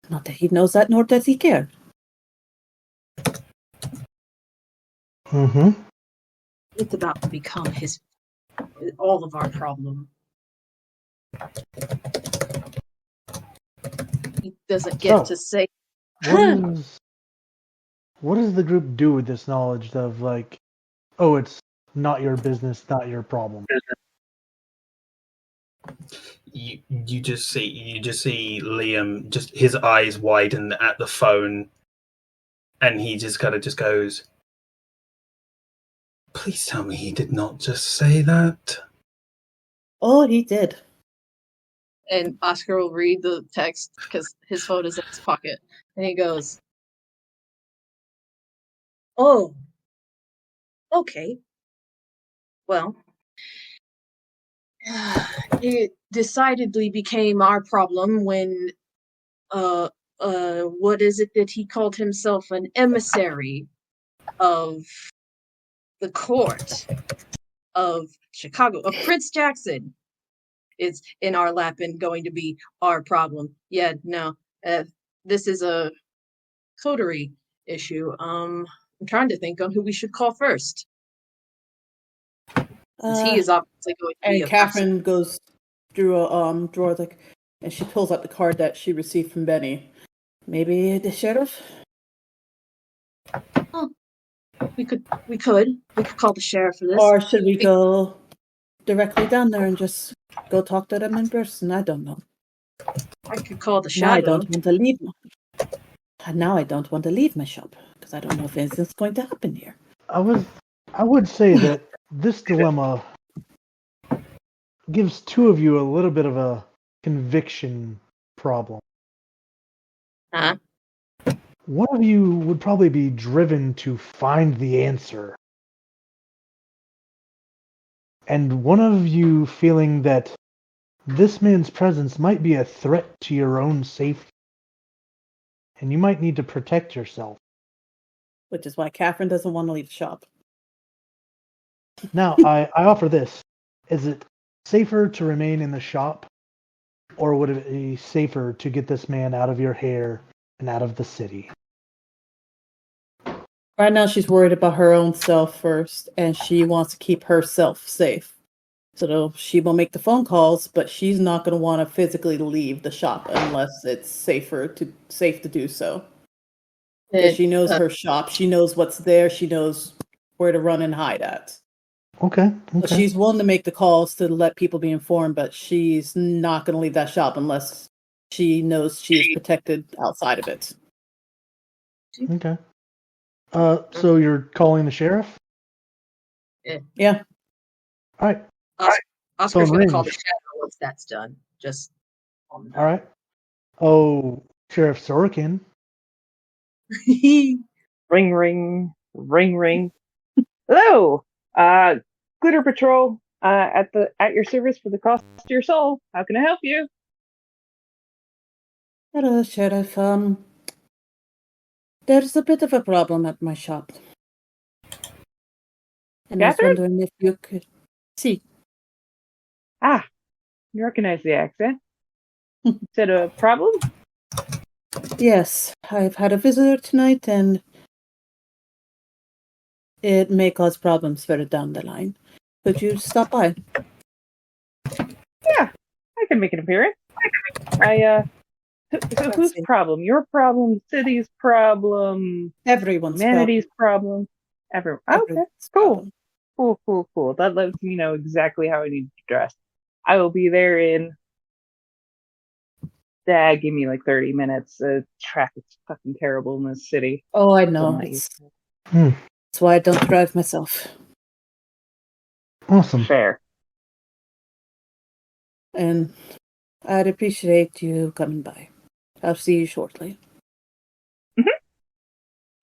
Not that he knows that, nor does he care. It's about to become all of our problem. He doesn't get to say. What does the group do with this knowledge of it's not your business, not your problem? You just see Liam, just his eyes widen at the phone, and he just kind of just goes, "Please tell me he did not just say that." Oh, he did. And Oscar will read the text because his phone is in his pocket, and he goes, "Oh, okay. Well, it decidedly became our problem when, what is it that he called himself, an emissary of the court of Chicago, of Prince Jackson, is in our lap and going to be our problem. Yeah, no, this is a coterie issue. I'm trying to think on who we should call first. He is obviously going to be and Catherine goes through a drawer, and she pulls out the card that she received from Benny. Maybe the sheriff? Oh, we could call the sheriff for this. Or should we go directly down there and just go talk to them in person? I don't know. I could call the shadow. I don't want to leave. And now I don't want to leave my shop because I don't know if anything's going to happen here. I would say that this dilemma gives two of you a little bit of a conviction problem. Huh? One of you would probably be driven to find the answer. And one of you feeling that this man's presence might be a threat to your own safety. And you might need to protect yourself. Which is why Catherine doesn't want to leave the shop. Now, I offer this. Is it safer to remain in the shop, or would it be safer to get this man out of your hair and out of the city? Right now, she's worried about her own self first, and she wants to keep herself safe. So she will make the phone calls, but she's not going to want to physically leave the shop unless it's safe to do so. Because she knows her shop, she knows what's there, she knows where to run and hide at. Okay. So she's willing to make the calls to let people be informed, but she's not going to leave that shop unless she knows she is protected outside of it. Okay. So you're calling the sheriff? Yeah. All right. Oscar's Phone going to call the rings. shadow once that's done. Just All right. Oh, Sheriff Sorokin. Ring, ring, ring, ring. Hello, Glitter Patrol. At your service for the cost of your soul. How can I help you? Hello, Sheriff. There's a bit of a problem at my shop. And I was Catherine? wondering if you could see. Ah, you recognize the accent. Is it a problem? Yes, I've had a visitor tonight, and it may cause problems further down the line. Could you stop by? Yeah, I can make an appearance. So whose problem? Your problem? City's problem? Everyone's Humanity's problem? Everyone. Okay, Everyone's cool. problem. Cool. That lets me know exactly how I need to dress. I will be there in... Dad, give me like 30 minutes. Traffic's fucking terrible in this city. Oh, I know. Nice. That's why I don't drive myself. Awesome. Fair. And I'd appreciate you coming by. I'll see you shortly.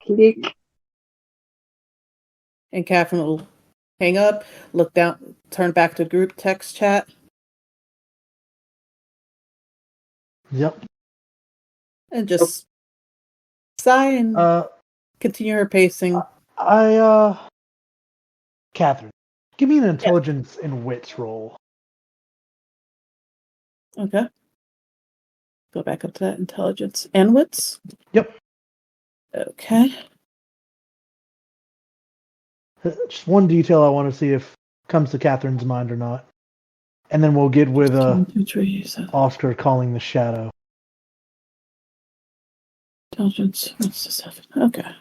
Click. And Catherine will hang up, look down, turn back to group text chat. Yep. And just sigh and continue her pacing. Catherine, give me an intelligence and wits roll. Okay. Go back up to that intelligence and wits. Yep. Okay. Just one detail I want to see if comes to Catherine's mind or not. And then we'll get with 1, 2, 3, 7. Oscar calling the shadow. Intelligence. What's the 7? Okay.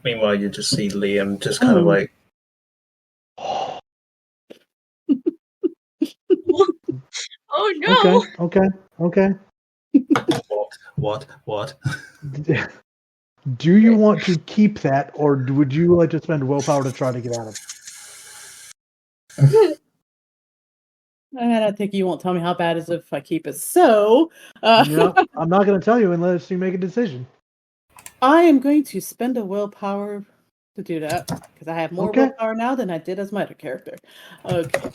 Meanwhile, you just see Liam just kind of like... Oh no! Okay. What? Do you want to keep that, or would you like to spend willpower to try to get out of it? And I think you won't tell me how bad it is if I keep it. So, No, I'm not going to tell you unless you make a decision. I am going to spend a willpower to do that because I have more willpower now than I did as my other character. Okay.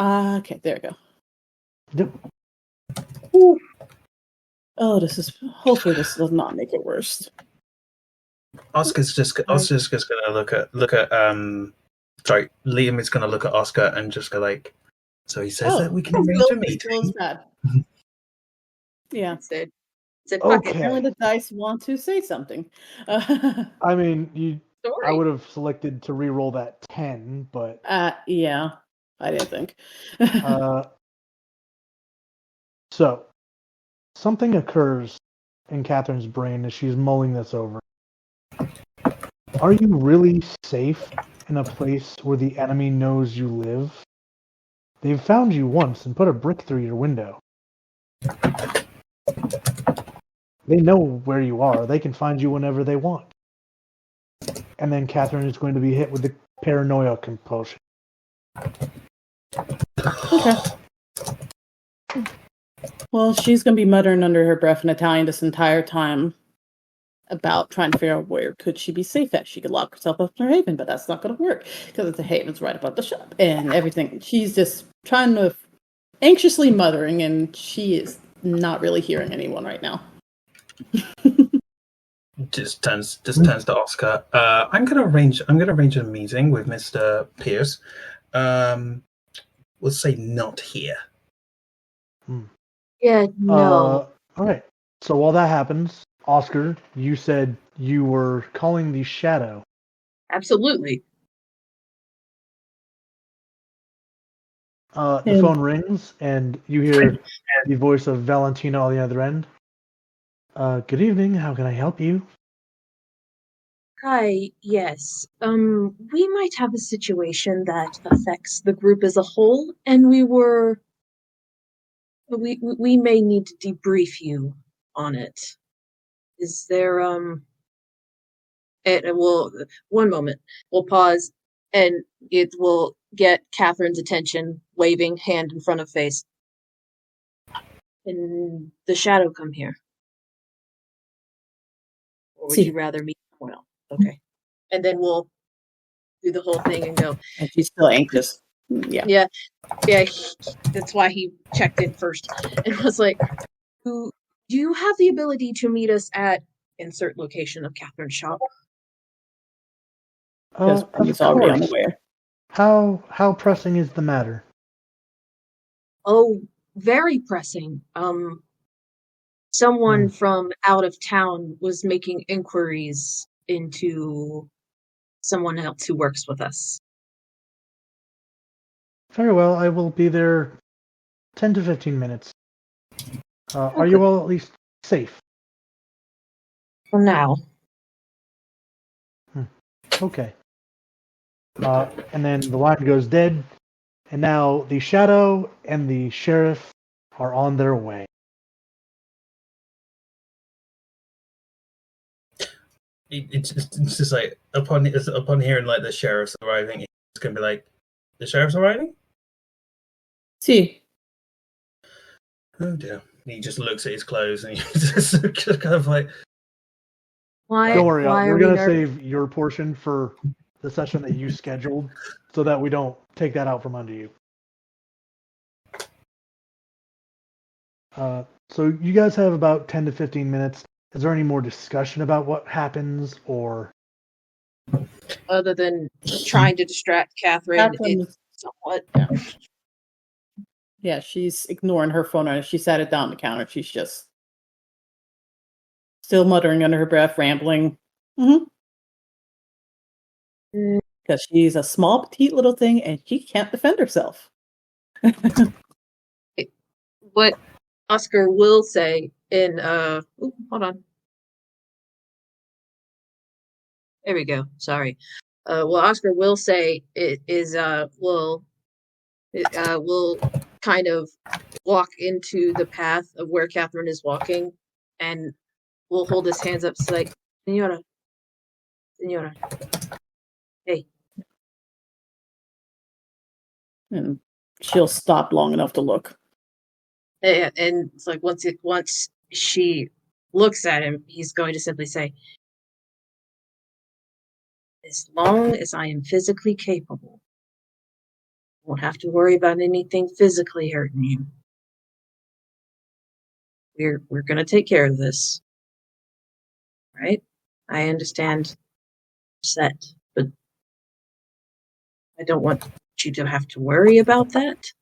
Okay, there we go. Yep. Ooh. Oh, hopefully this does not make it worse. Oscar's just gonna look at sorry, Liam is gonna look at Oscar and just go like, so he says that we can arrange a meeting. Bad. Yeah. Said, Apparently the dice want to say something. I mean, I would have selected to re-roll that 10, but yeah, I didn't think. So something occurs in Catherine's brain as she's mulling this over. Are you really safe in a place where the enemy knows you live? They've found you once and put a brick through your window. They know where you are. They can find you whenever they want. And then Catherine is going to be hit with the paranoia compulsion. Okay. Well, she's going to be muttering under her breath in Italian this entire time about trying to figure out where could she be safe at. She could lock herself up in her haven, but that's not going to work because the haven's right above the shop and everything. She's just trying to anxiously muttering, and she is not really hearing anyone right now. Just turns to Oscar. I'm gonna arrange a meeting with Mr. Pierce. We'll say not here. Yeah, no. All right. So while that happens, Oscar, you said you were calling the shadow. Absolutely. The phone rings, and you hear the voice of Valentina on the other end. Good evening. How can I help you? Hi, yes. We might have a situation that affects the group as a whole, and we may need to debrief you on it. Is there, one moment. We'll pause, and it will get Catherine's attention, waving hand in front of face. And the shadow come here? Or would you rather meet someone else? Okay. And then we'll do the whole thing and go. And she's still anxious. Yeah. Yeah. That's why he checked in first and was like, do you have the ability to meet us at insert location of Catherine's shop? Because he's already unaware. How pressing is the matter? Oh, very pressing. Someone from out of town was making inquiries into someone else who works with us. Very well, I will be there 10 to 15 minutes. Are you all at least safe? For now. Okay. And then the line goes dead, and now the shadow and the sheriff are on their way. It's just like upon hearing like the sheriff's arriving, it's gonna be like, the sheriff's arriving? See. Oh dear. He just looks at his clothes and he's just kind of like, don't worry, we're going to save your portion for the session that you scheduled so that we don't take that out from under you. So you guys have about 10 to 15 minutes. Is there any more discussion about what happens, or other than trying to distract Catherine? Somewhat. Yeah, she's ignoring her phone and she sat it down on the counter. She's just still muttering under her breath, rambling. Because she's a small, petite little thing and she can't defend herself. What Oscar will say in hold on. There we go. Sorry. What Oscar will say will kind of walk into the path of where Catherine is walking, and will hold his hands up, like, Senora, hey. And she'll stop long enough to look. And it's like once she looks at him, he's going to simply say, as long as I am physically capable, I won't have to worry about anything physically hurting you. We're going to take care of this. Right? I understand upset, but I don't want you to have to worry about that.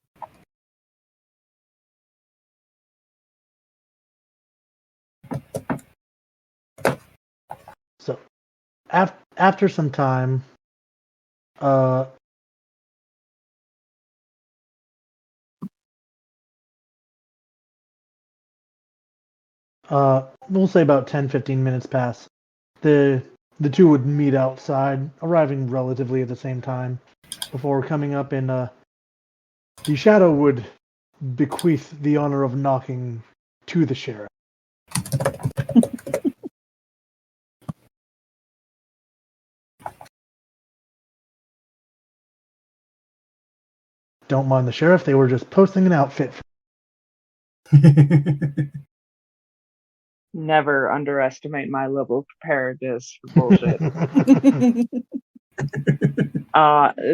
So after some time, we'll say about 10, 15 minutes pass. The two would meet outside, arriving relatively at the same time, before coming up in The shadow would bequeath the honor of knocking to the sheriff. Don't mind the sheriff, they were just posting an outfit. Never underestimate my level of preparedness for bullshit.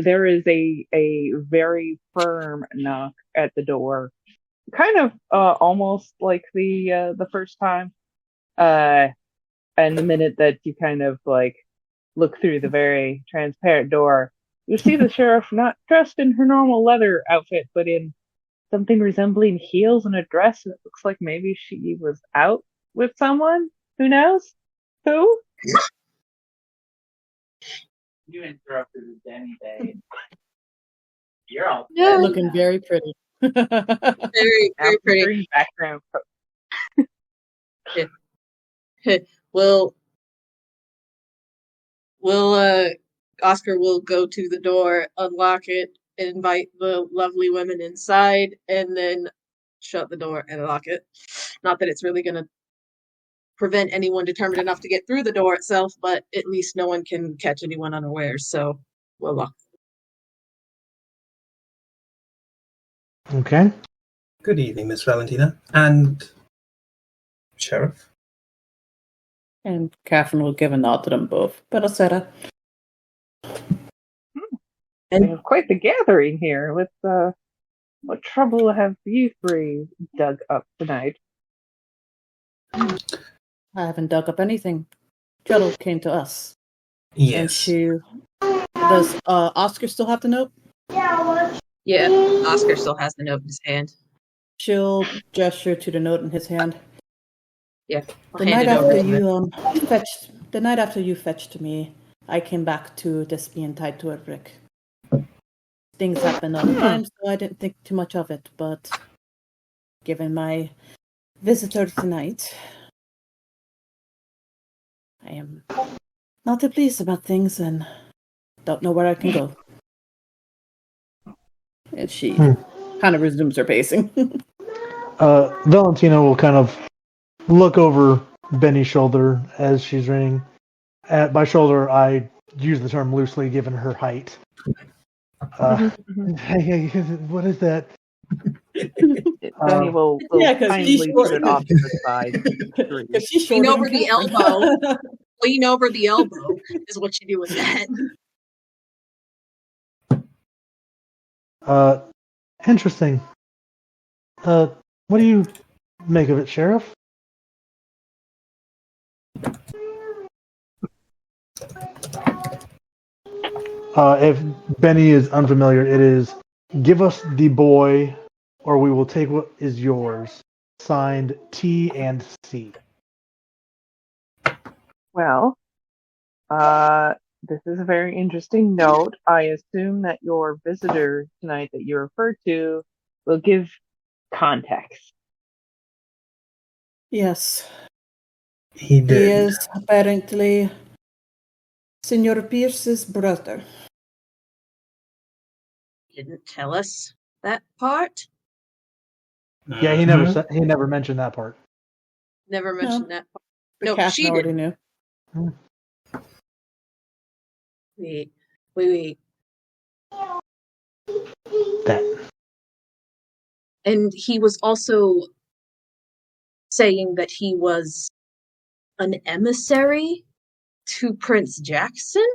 There is a very firm knock at the door, kind of almost like the first time. And the minute that you kind of like look through the very transparent door, you see the sheriff not dressed in her normal leather outfit, but in something resembling heels and a dress. And it looks like maybe she was out with someone. Who knows? Who? You interrupted the Denny Day. You're all No. Looking very pretty. Very, very pretty. Green background. Will Oscar will go to the door, unlock it, invite the lovely women inside, and then shut the door and lock it. Not that it's really going to prevent anyone determined enough to get through the door itself, but at least no one can catch anyone unawares, so we'll lock it. Okay. Good evening, Miss Valentina. And Sheriff. And Catherine will give a nod to them both. Pero Sarah. We have quite the gathering here. What trouble have you three dug up tonight? I haven't dug up anything. Jello came to us. Yes. And she... Does Oscar still have the note? Yeah, Oscar still has the note in his hand. She'll gesture to the note in his hand. Yeah, The night after you fetched me, I came back to this being tied to a brick. Things happen all the time, so I didn't think too much of it, but given my visitor tonight, I am not too pleased about things and don't know where I can go. And she kind of resumes her pacing. Valentina will kind of look over Benny's shoulder as she's ringing. By shoulder, I use the term loosely given her height. Hey, what is that? Benny will kindly put it off to the side. Lean over the elbow. Lean over the elbow is what you do with that. Interesting. What do you make of it, Sheriff? If Benny is unfamiliar, it is give us the boy or we will take what is yours. Signed T and C. Well, this is a very interesting note. I assume that your visitor tonight that you referred to will give context. Yes. He did. He is apparently Senor Pierce's brother. Didn't tell us that part. Yeah, he never mentioned that part. Never mentioned that part. No, Catherine she already didn't. knew. Wait. That. And he was also saying that he was an emissary to Prince Jackson?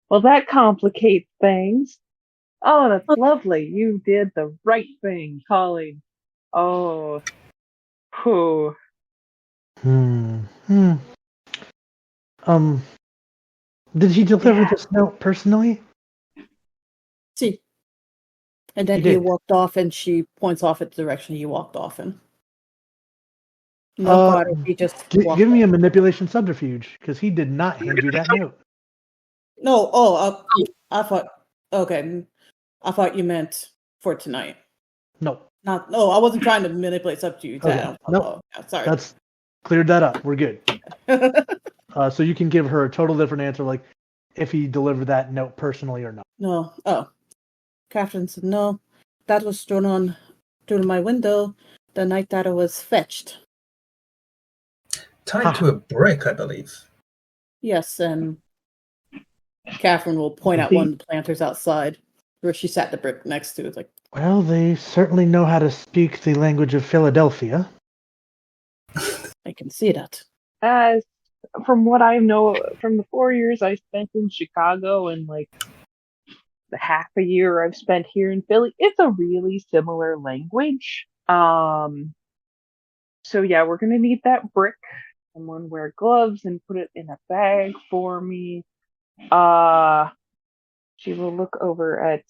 Well, that complicates things. Oh, that's lovely. You did the right thing, calling. Oh. Whew. Did he deliver this note personally? See. And then he walked off and she points off at the direction he walked off in. No matter, he just give me a manipulation subterfuge, because he did not hand you that note. No, I thought, okay, I thought you meant for tonight. No. I wasn't trying to manipulate subterfuge. Okay. No, sorry. That's cleared that up. We're good. So you can give her a total different answer, like, if he delivered that note personally or not. No. Oh. Catherine said, no. That was thrown through my window the night that it was fetched. Tied to a brick, I believe. Yes, and Catherine will point out one of the planters outside where she sat the brick next to. It's like, Well, they certainly know how to speak the language of Philadelphia. I can see that. As from what I know from the 4 years I spent in Chicago and like the half a year I've spent here in Philly, it's a really similar language. So yeah, we're gonna need that brick. Someone wear gloves and put it in a bag for me. She will look over at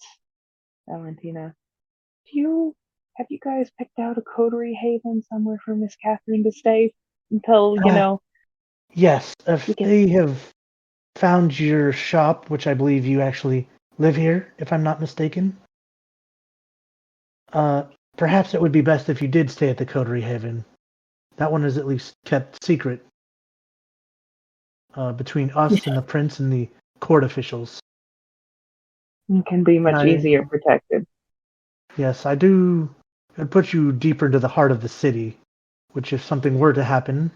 Valentina. Have you guys picked out a coterie haven somewhere for Miss Catherine to stay until, Yes, if they have found your shop, which I believe you actually live here, if I'm not mistaken, perhaps it would be best if you did stay at the Coterie Haven. That one is at least kept secret between us and the prince and the court officials. It can be much easier protected. Yes, I do. It would put you deeper into the heart of the city, which if something were to happen,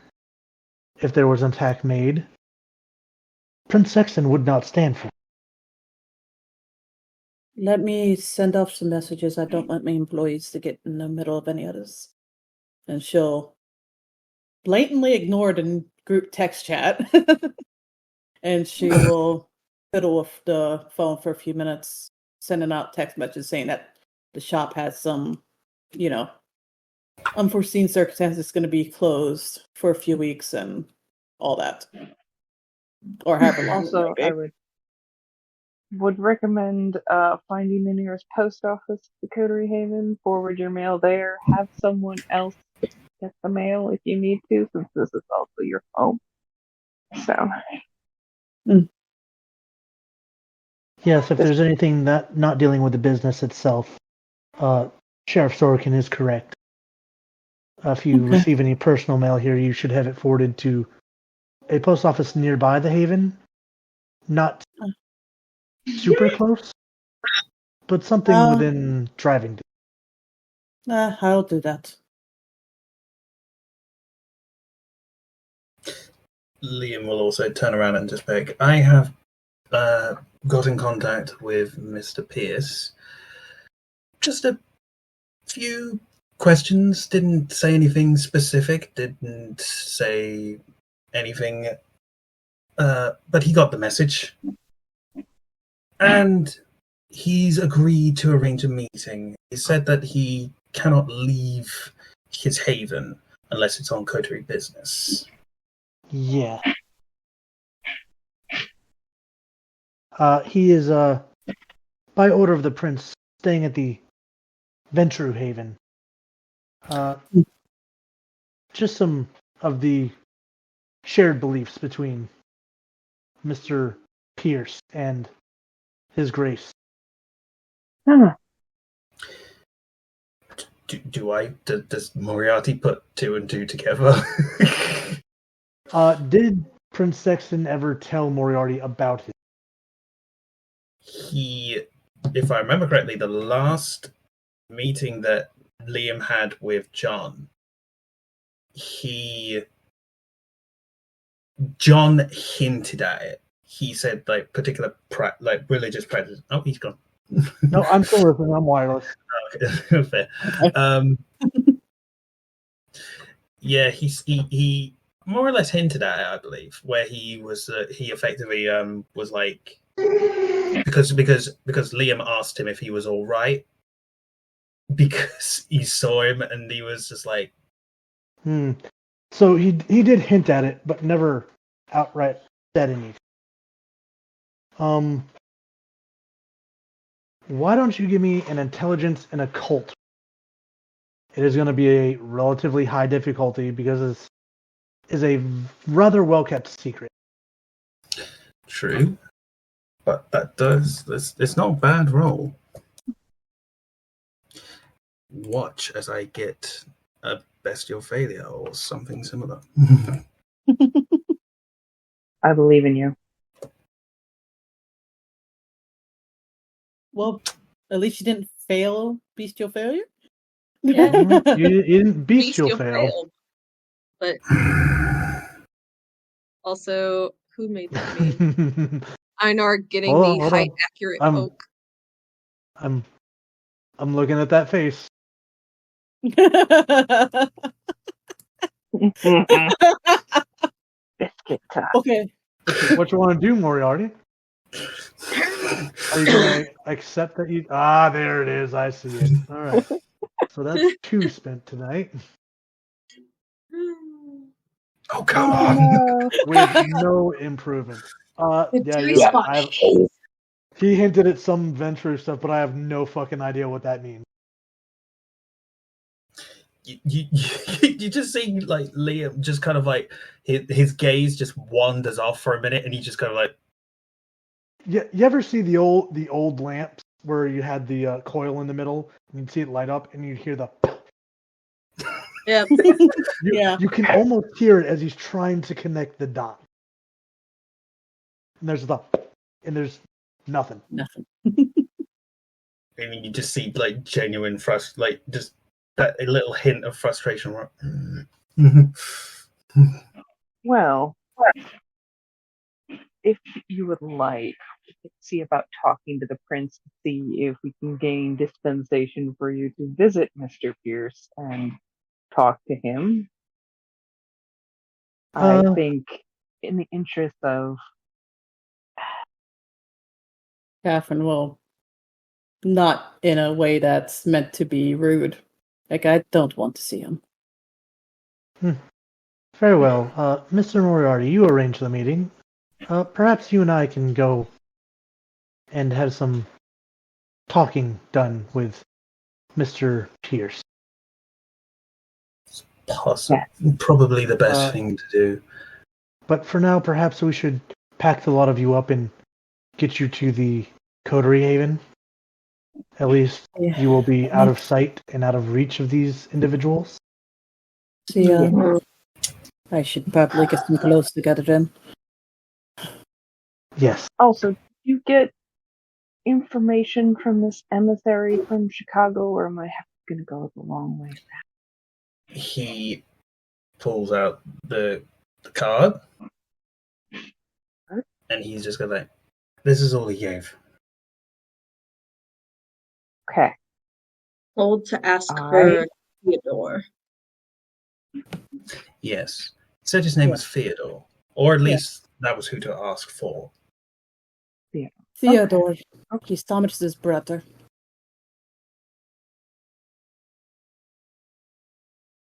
if there was an attack made, Prince Sexton would not stand for it. Let me send off some messages. I don't want my employees to get in the middle of any of this. And she'll blatantly ignore the group text chat. And she will fiddle with the phone for a few minutes, sending out text messages saying that the shop has some, unforeseen circumstances going to be closed for a few weeks and all that. Or however long. Also, I would recommend finding the nearest post office to the Coterie Haven, forward your mail there, have someone else get the mail if you need to, since this is also your home. So. Yes, if there's anything that not dealing with the business itself, Sheriff Sorkin is correct. If you receive any personal mail here, you should have it forwarded to a post office nearby the Haven. Not super close, but something within driving distance. I'll do that. Liam will also turn around and just beg, I have got in contact with Mr. Pierce. Just a few questions. Didn't say anything specific. Didn't say anything. But he got the message. And he's agreed to arrange a meeting. He said that he cannot leave his haven unless it's on coterie business. Yeah. He is, by order of the prince, staying at the Ventru Haven. Just some of the shared beliefs between Mr. Pierce and His Grace. Does Moriarty put two and two together? Did Prince Sexton ever tell Moriarty about it? If I remember correctly, the last meeting that Liam had with John, John hinted at it. He said particular religious practice. Oh, he's gone. No, I'm still listening. I'm wireless. Okay. Fair. Yeah, he more or less hinted at it, I believe, where he effectively was like, because Liam asked him if he was all right, because he saw him and he was just like, So he did hint at it, but never outright said anything. Why don't you give me an intelligence and occult? It is going to be a relatively high difficulty because it is a rather well-kept secret. True. But it's not a bad roll. Watch as I get a bestial failure or something similar. I believe in you. Well, at least you didn't fail bestial failure. Yeah. You didn't bestial Bestial fail. failed. But also, who made that meme? Einar getting the Hold height on. accurate I'm poke. I'm looking at that face. Biscuit time. Okay. What you want to do, Moriarty? Are you gonna accept that you? Ah, there it is. I see it. All right. So that's 2 spent tonight Oh, come Oh on. no. with no improvement. The Yeah, three you're right. spot. He hinted at some venture stuff, but I have no fucking idea what that means. You just see like Liam just kind of like his gaze just wanders off for a minute, and he just kind of like, You ever see the old lamps where you had the coil in the middle and you'd see it light up and you'd hear the Yeah. Yeah. you can almost hear it as he's trying to connect the dot. And there's nothing. Nothing. I mean, you just see like genuine like just that a little hint of frustration. Well, if you would like, we could see about talking to the prince to see if we can gain dispensation for you to visit Mr. Pierce and talk to him. I think in the interest of Catherine will, not in a way that's meant to be rude. Like, I don't want to see him. Very well. Mr. Moriarty, you arrange the meeting. Perhaps you and I can go and have some talking done with Mr. Pierce. Probably the best thing to do. But for now, perhaps we should pack the lot of you up and get you to the Coterie Haven. At least you will be out of sight and out of reach of these individuals. See, I should probably get some clothes together then. Yes. also, did you get information from this emissary from Chicago, or am I going to go the long way? He pulls out the card, and he's just gonna like, this is all he gave. Okay. Told to ask for Theodore. Yes. He said his name was Theodore. Or at least that was who to ask for. Theodore. Okay. He's Thomas's brother.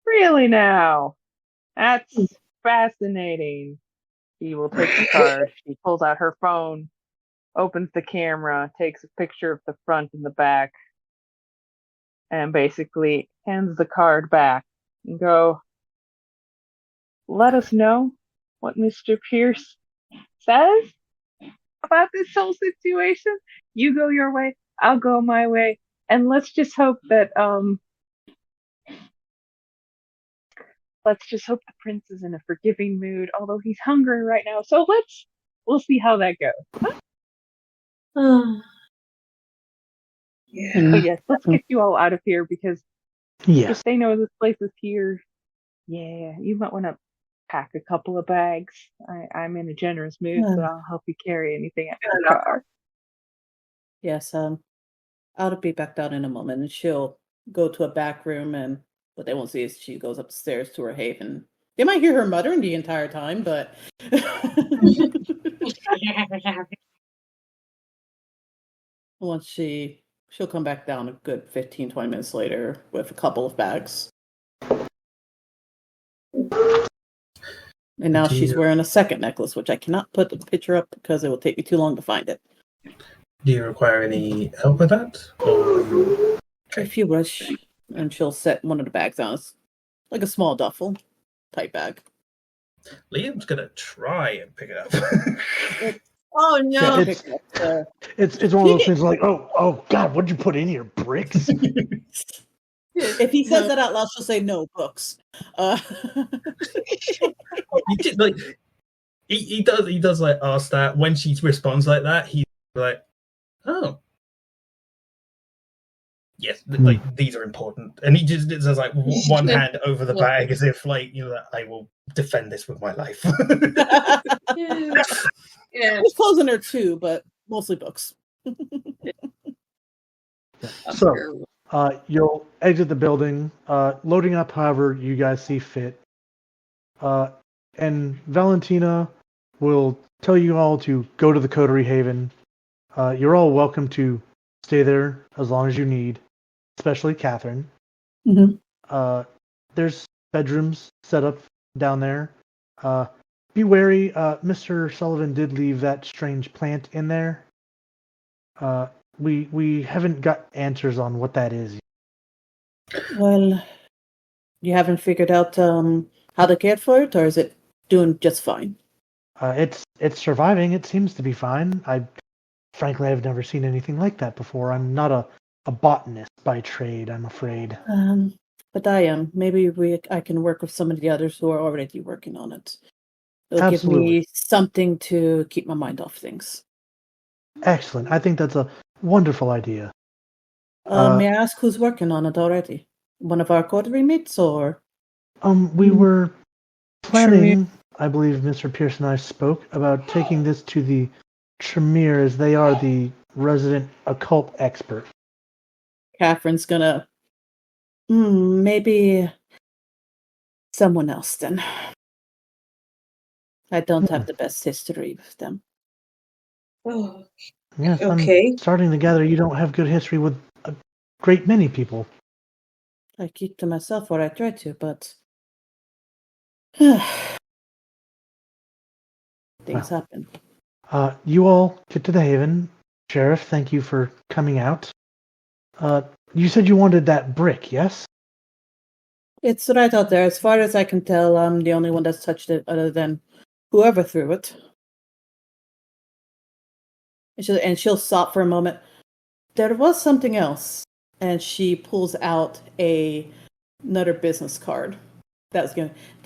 Really now? That's fascinating. He will take the card. She pulls out her phone, opens the camera, takes a picture of the front and the back, and basically hands the card back and go, let us know what Mr. Pierce says about this whole situation. You go your way, I'll go my way, and let's just hope that the prince is in a forgiving mood, although he's hungry right now. So we'll see how that goes. Yeah. But yes, let's get you all out of here because Yes. if they know this place is here, yeah, you might want to pack a couple of bags. I'm in a generous mood, so I'll help you carry anything out of the car. Yes, I'll be back down in a moment, and she'll go to a back room, and what they won't see is she goes upstairs to her haven. They might hear her muttering the entire time, but once she'll come back down a good 15, 20 minutes later with a couple of bags. And now she's wearing a second necklace, which I cannot put the picture up because it will take me too long to find it. Do you require any help with that? Or... If you wish. And she'll set one of the bags down. It's like a small duffel type bag. Liam's gonna try and pick it up. Oh no! Yeah, it's one of those things like, oh God, what did you put in here? Bricks? If he says that out loud, she'll say no, books. He does like ask that. When she responds like that, he's like, oh, yes, like these are important. And he just does like one hand over the Well- bag as if like, you know, I will defend this with my life. Yeah. There's clothes in there too, but mostly books. So, you'll exit the building, loading up however you guys see fit. And Valentina will tell you all to go to the Coterie Haven. You're all welcome to stay there as long as you need, especially Catherine. Mm-hmm. There's bedrooms set up down there. Be wary, Mr. Sullivan did leave that strange plant in there. We haven't got answers on what that is. Well, you haven't figured out how to care for it, or is it doing just fine? It's surviving. It seems to be fine. Frankly, I've never seen anything like that before. I'm not a botanist by trade, I'm afraid. But I am. Maybe I can work with some of the others who are already working on it. It'll give me something to keep my mind off things. Excellent. I think that's a wonderful idea. May I ask who's working on it already? One of our coterie mates, or? We were planning, I believe Mr. Pierce and I spoke about taking this to the Tremere, as they are the resident occult expert. Catherine's gonna... maybe someone else then. I don't have the best history with them. Oh, Yes, okay. I'm starting to gather you don't have good history with a great many people. I keep to myself, or I try to, but... things happen. You all get to the Haven. Sheriff, thank you for coming out. You said you wanted that brick, yes? It's right out there. As far as I can tell, I'm the only one that's touched it other than whoever threw it. And she'll stop for a moment. There was something else. And she pulls out another business card.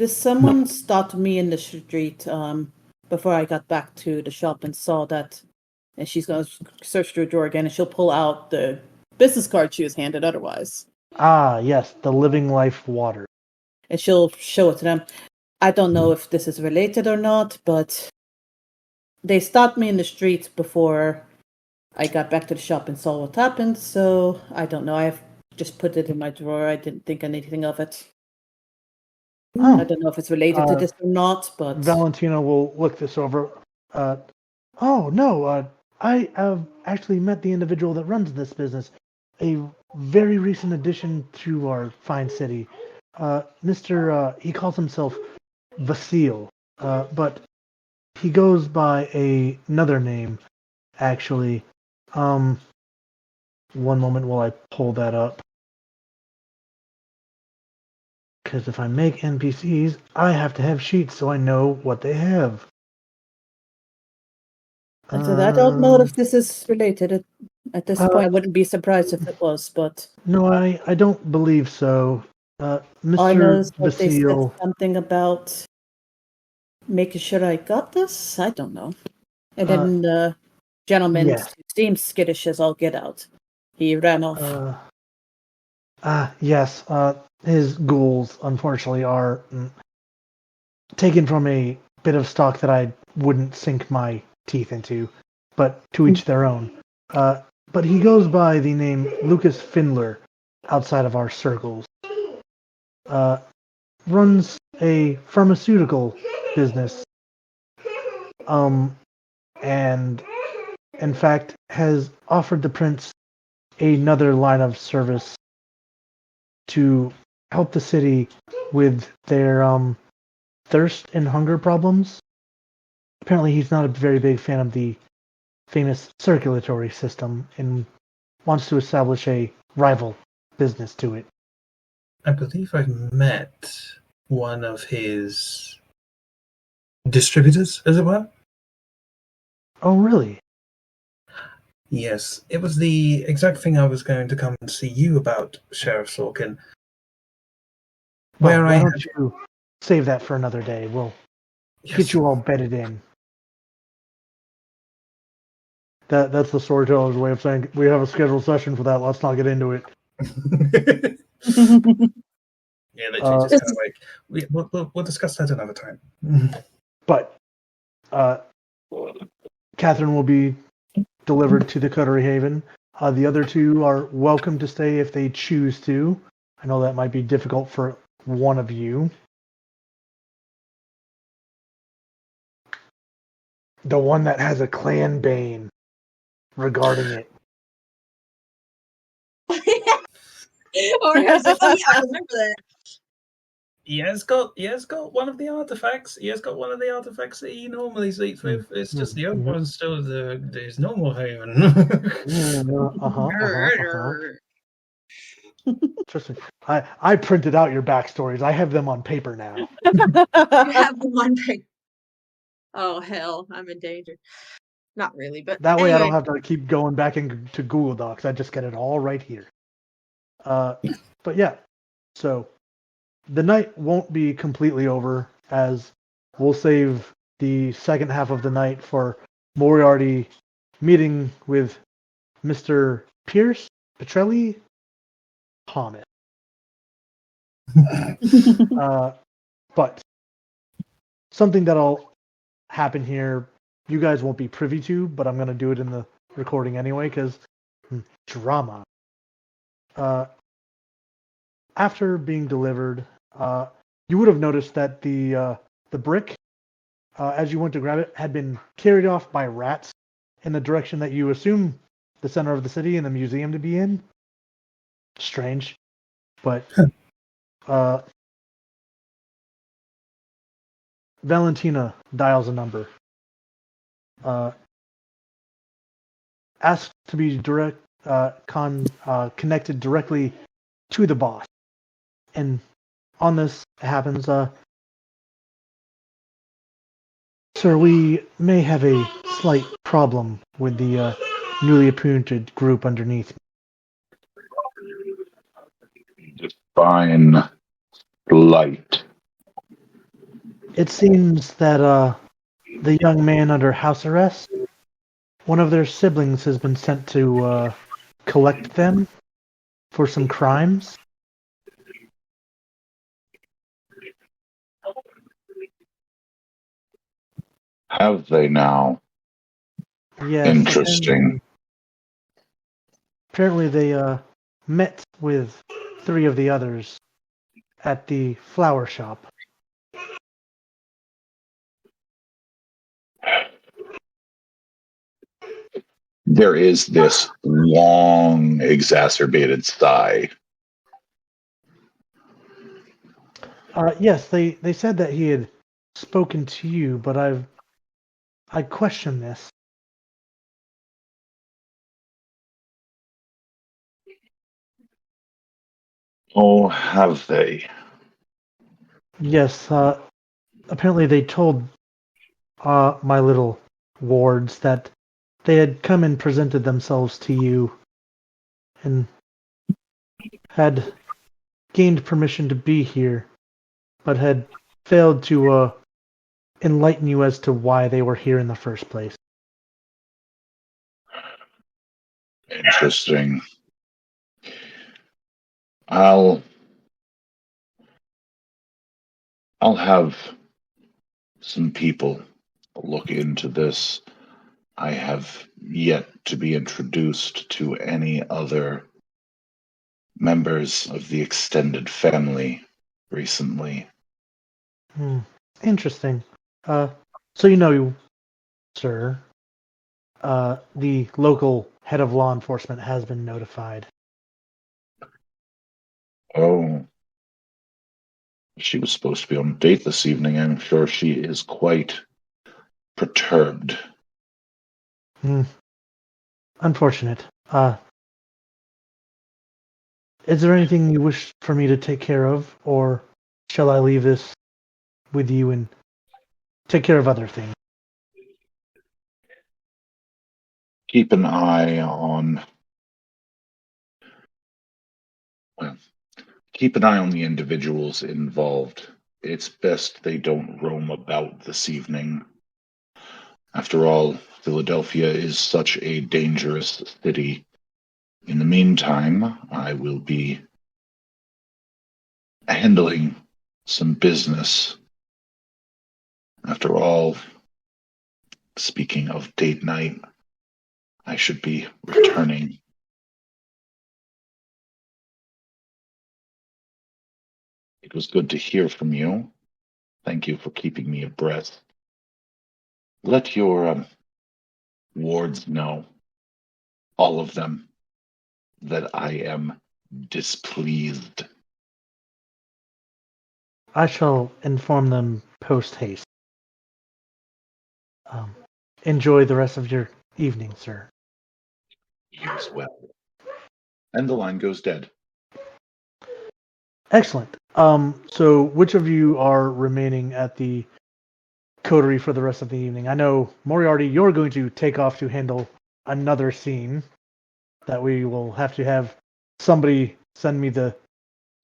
Someone stopped me in the street before I got back to the shop and saw that. And she's going to search through a drawer again, and she'll pull out the business card she was handed otherwise. Ah, yes, the Living Life water. And she'll show it to them. I don't know if this is related or not, but they stopped me in the street before I got back to the shop and saw what happened, so I don't know. I've just put it in my drawer. I didn't think anything of it. Oh. I don't know if it's related to this or not, but... Valentina will look this over. I have actually met the individual that runs this business. A very recent addition to our fine city. He calls himself Vasile, but he goes by another name, actually. One moment while I pull that up. Because if I make NPCs, I have to have sheets so I know what they have. I said, I don't know if this is related. At this point, I wouldn't be surprised if it was, but... No, I don't believe so. Mr. I know that they said Vasile, something about making sure I got this. I don't know. And then the gentleman yes. seems skittish as all get out. He ran off. Yes. His ghouls, unfortunately, are taken from a bit of stock that I wouldn't sink my teeth into, but to each their own. But he goes by the name Lucas Findler outside of our circles. Runs a pharmaceutical business. And in fact has offered the prince another line of service to help the city with their thirst and hunger problems. Apparently he's not a very big fan of the famous circulatory system and wants to establish a rival business to it. I believe I've met one of his distributors, as it were. Oh, really? Yes, it was the exact thing I was going to come and see you about, Sheriff Sorkin. Why don't you save that for another day? We'll get you all bedded in. That's the storyteller's way of saying we have a scheduled session for that. Let's not get into it. Yeah, literally just kind of like we'll discuss that another time. But Catherine will be delivered to the Coterie Haven. The other two are welcome to stay if they choose to. I know that might be difficult for one of you. The one that has a clan bane regarding it. Oh, I remember that. He has got one of the artifacts. He has got one of the artifacts that he normally sleeps with. It's just the other one's still his normal haven. Interesting. I printed out your backstories. I have them on paper now. You have one thing. Oh hell, I'm in danger. Not really, but That way I anyway. don't have to keep going back into Google Docs. I just get it all right here. But yeah, so the night won't be completely over, as we'll save the second half of the night for Moriarty meeting with Mr. Pierce Petrelli Thomas. But something that'll happen here, you guys won't be privy to, but I'm going to do it in the recording anyway, because drama. After being delivered, you would have noticed that the brick, as you went to grab it, had been carried off by rats in the direction that you assume the center of the city and the museum to be in. Strange, but Valentina dials a number. Asks to be connected directly to the boss. And on this happens, sir, we may have a slight problem with the newly appointed group underneath. Define light. It seems that the young man under house arrest, one of their siblings has been sent to collect them for some crimes. Have they now? Yes. Interesting. Apparently they met with 3 of the others at the flower shop. There is this long, exacerbated sigh. Yes, they said that he had spoken to you, but I question this. Oh, have they? Yes, apparently they told my little wards that they had come and presented themselves to you and had gained permission to be here, but had failed to enlighten you as to why they were here in the first place. Interesting. I'll have some people look into this. I have yet to be introduced to any other members of the extended family recently. Interesting. So you know, sir, the local head of law enforcement has been notified. Oh, she was supposed to be on a date this evening. I'm sure she is quite perturbed. Unfortunate. Is there anything you wish for me to take care of, or shall I leave this with you and take care of other things? Keep an eye on the individuals involved. It's best they don't roam about this evening. After all, Philadelphia is such a dangerous city. In the meantime, I will be handling some business. After all, speaking of date night, I should be returning. It was good to hear from you. Thank you for keeping me abreast. Let your wards know, all of them, that I am displeased. I shall inform them post haste. Enjoy the rest of your evening, sir. You as well. And the line goes dead. Excellent. So which of you are remaining at the coterie for the rest of the evening? I know, Moriarty, you're going to take off to handle another scene that we will have somebody send me the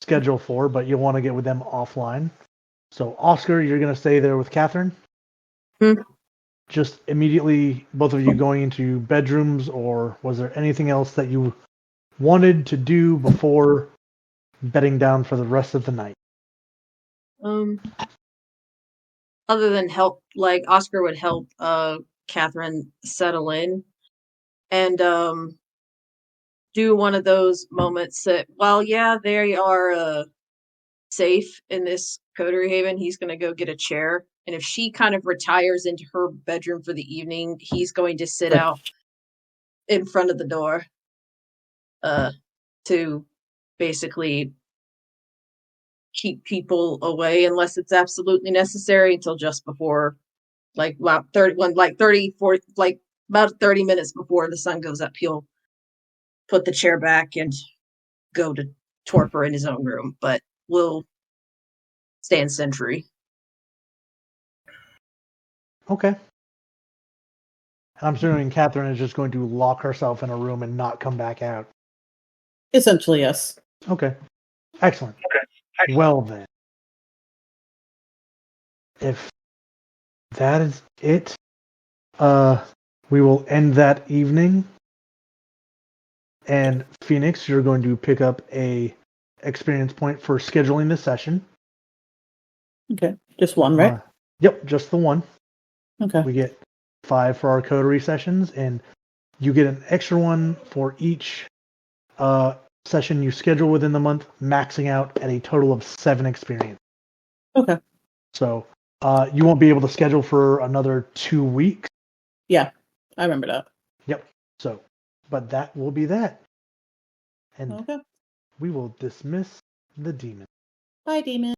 schedule for, but you'll want to get with them offline. So, Oscar, you're going to stay there with Catherine? Just immediately, both of you going into bedrooms, or was there anything else that you wanted to do before bedding down for the rest of the night? Other than help, like Oscar would help Catherine settle in and do one of those moments that, well, yeah, they are safe in this Coterie Haven. He's going to go get a chair. And if she kind of retires into her bedroom for the evening, he's going to sit out in front of the door to basically keep people away unless it's absolutely necessary until just before, like about 30 minutes before the sun goes up, he'll put the chair back and go to torpor in his own room, but we'll stand sentry. Okay. I'm assuming Catherine is just going to lock herself in a room and not come back out. Essentially, yes. Okay. Excellent. Well then, if that is it, we will end that evening. And Phoenix, you're going to pick up a experience point for scheduling this session. Okay. Just one, right? Yep, just the one. Okay. We get 5 for our coterie sessions, and you get an extra one for each session you schedule within the month, maxing out at a total of 7 experience. Okay. So you won't be able to schedule for another 2 weeks. Yeah, I remember that. Yep. So, but that will be that. And Okay. we will dismiss the demon. Bye, demon.